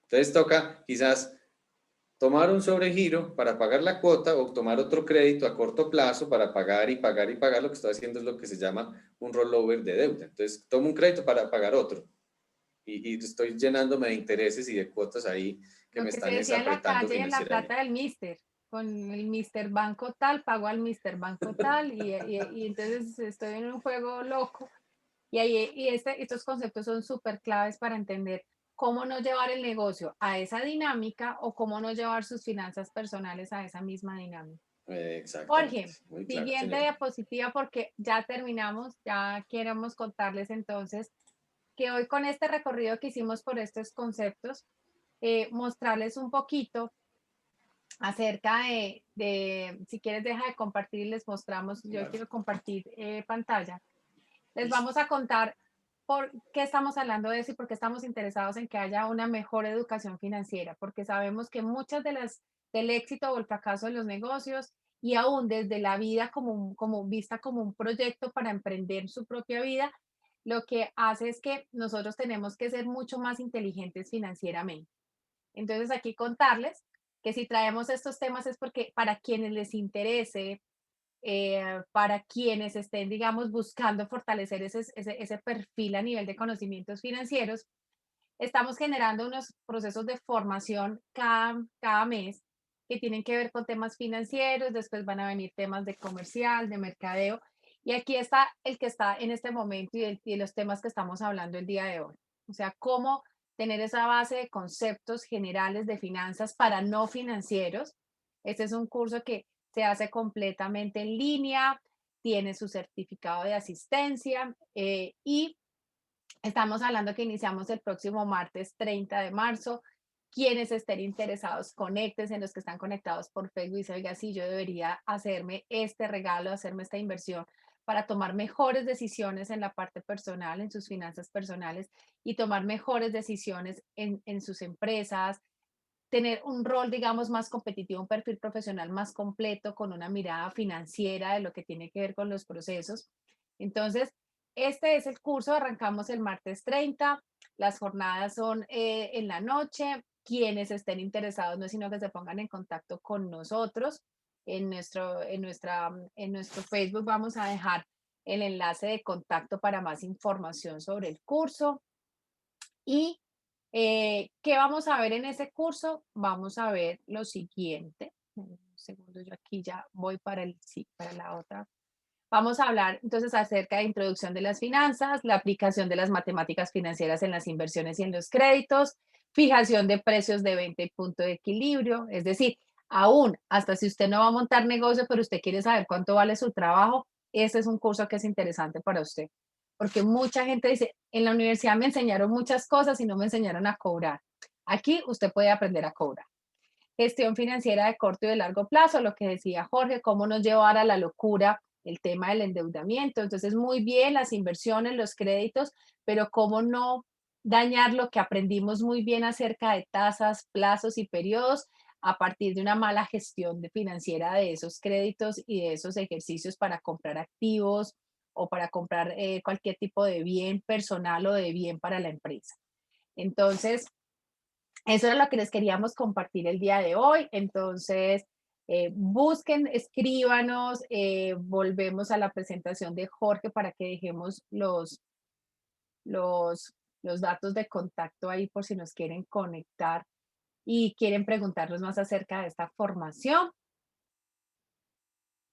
Entonces toca quizás tomar un sobregiro para pagar la cuota o tomar otro crédito a corto plazo para pagar y pagar y pagar. Lo que está haciendo es lo que se llama un rollover de deuda. Entonces tomo un crédito para pagar otro y estoy llenándome de intereses y de cuotas ahí que Lo me que se están decía en la apretando calle, la financieramente. plata del mister, con el mister banco tal, pago al mister banco tal, y entonces estoy en un juego loco. Y, ahí, estos conceptos son súper claves para entender cómo no llevar el negocio a esa dinámica o cómo no llevar sus finanzas personales a esa misma dinámica. Exactamente, Jorge, muy claro, siguiente señora. diapositiva porque ya terminamos, ya queremos contarles entonces que hoy con este recorrido que hicimos por estos conceptos, mostrarles un poquito acerca si quieres deja de compartir y les mostramos, yo Vale, quiero compartir pantalla, les listo. vamos a contar por qué estamos hablando de eso y por qué estamos interesados en que haya una mejor educación financiera, porque sabemos que muchas de las del éxito o el fracaso de los negocios y aún desde la vida como vista como un proyecto para emprender su propia vida, lo que hace es que nosotros tenemos que ser mucho más inteligentes financieramente. Entonces, aquí contarles que si traemos estos temas es porque para quienes les interese, para quienes estén, digamos, buscando fortalecer ese perfil a nivel de conocimientos financieros, estamos generando unos procesos de formación cada mes que tienen que ver con temas financieros, después van a venir temas de comercial, de mercadeo, y aquí está el que está en este momento y los temas que estamos hablando el día de hoy. O sea, cómo tener esa base de conceptos generales de finanzas para no financieros. Este es un curso que se hace completamente en línea, tiene su certificado de asistencia y estamos hablando que iniciamos el próximo martes 30 de marzo. Quienes estén interesados, conéctense, los que están conectados por Facebook, dice, oiga, sí, yo debería hacerme este regalo, hacerme esta inversión para tomar mejores decisiones en la parte personal, en sus finanzas personales y tomar mejores decisiones en sus empresas, tener un rol, digamos, más competitivo, un perfil profesional más completo, con una mirada financiera de lo que tiene que ver con los procesos. Entonces, este es el curso, arrancamos el martes 30, las jornadas son en la noche, quienes estén interesados no es sino que se pongan en contacto con nosotros. En nuestro Facebook vamos a dejar el enlace de contacto para más información sobre el curso. Y ¿qué vamos a ver en ese curso? Vamos a ver lo siguiente. Un segundo, yo aquí ya voy sí, para la otra. Vamos a hablar entonces acerca de introducción de las finanzas, la aplicación de las matemáticas financieras en las inversiones y en los créditos, fijación de precios de venta y punto de equilibrio. Es decir, aún hasta si usted no va a montar negocio, pero usted quiere saber cuánto vale su trabajo, ese es un curso que es interesante para usted. Porque mucha gente dice, en la universidad me enseñaron muchas cosas y no me enseñaron a cobrar. Aquí usted puede aprender a cobrar. Gestión financiera de corto y de largo plazo, lo que decía Jorge, cómo nos llevar a la locura el tema del endeudamiento. Entonces, muy bien las inversiones, los créditos, pero cómo no dañar lo que aprendimos muy bien acerca de tasas, plazos y periodos a partir de una mala gestión financiera de esos créditos y de esos ejercicios para comprar activos o para comprar cualquier tipo de bien personal o de bien para la empresa. Entonces, eso era lo que les queríamos compartir el día de hoy. Entonces, busquen, escríbanos, volvemos a la presentación de Jorge para que dejemos los, los datos de contacto ahí por si nos quieren conectar y quieren preguntarnos más acerca de esta formación.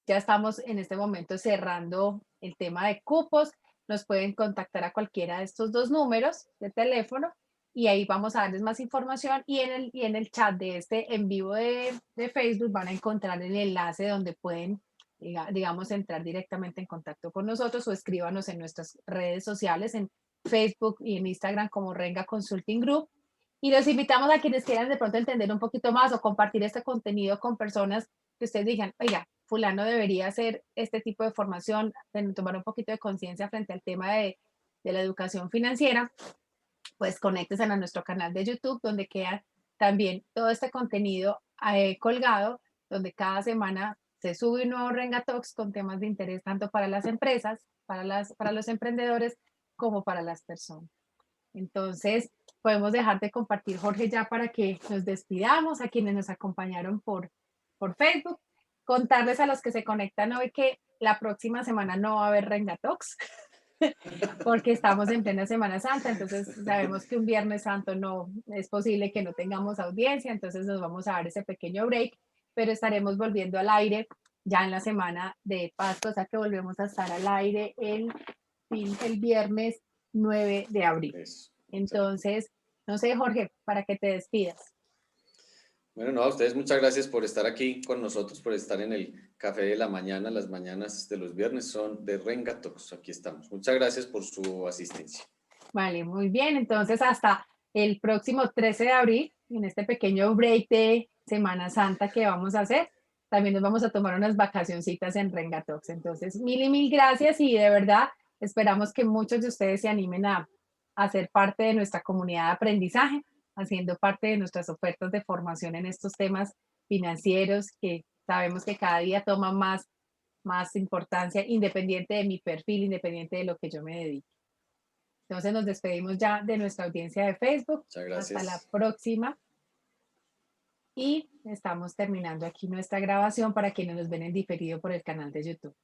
Ya estamos en este momento cerrando el tema de cupos. Nos pueden contactar a cualquiera de estos dos números de teléfono y ahí vamos a darles más información y en el chat de este en vivo de Facebook van a encontrar el enlace donde pueden, digamos, entrar directamente en contacto con nosotros o escríbanos en nuestras redes sociales, en Facebook y en Instagram como Renga Consulting Group. Y los invitamos a quienes quieran de pronto entender un poquito más o compartir este contenido con personas que ustedes digan, oiga, fulano debería hacer este tipo de formación, tomar un poquito de conciencia frente al tema de la educación financiera, pues conéctense a nuestro canal de YouTube donde queda también todo este contenido colgado, donde cada semana se sube un nuevo Renga Talks con temas de interés tanto para las empresas, para los emprendedores, como para las personas. Entonces, podemos dejar de compartir, Jorge, ya para que nos despidamos a quienes nos acompañaron por Facebook. Contarles a los que se conectan hoy que la próxima semana no va a haber Renga Talks porque estamos en plena Semana Santa, entonces sabemos que un Viernes Santo no es posible que no tengamos audiencia, entonces nos vamos a dar ese pequeño break, pero estaremos volviendo al aire ya en la semana de Pascua, o sea que volvemos a estar al aire el viernes 9 de abril. Eso, exacto. Entonces, no sé, Jorge, para que te despidas. Bueno, no, a ustedes muchas gracias por estar aquí con nosotros, por estar en el café de la mañana. Las mañanas de los viernes son de Renga Talks. Aquí estamos. Muchas gracias por su asistencia. Vale, muy bien. Entonces, hasta el próximo 13 de abril, en este pequeño break de Semana Santa que vamos a hacer, también nos vamos a tomar unas vacacioncitas en Renga Talks. Entonces, mil y mil gracias y de verdad esperamos que muchos de ustedes se animen a ser parte de nuestra comunidad de aprendizaje, haciendo parte de nuestras ofertas de formación en estos temas financieros que sabemos que cada día toman más importancia, independiente de mi perfil, independiente de lo que yo me dedique. Entonces nos despedimos ya de nuestra audiencia de Facebook. Muchas Hasta la gracias. próxima. Y estamos terminando aquí nuestra grabación para quienes nos ven en diferido por el canal de YouTube.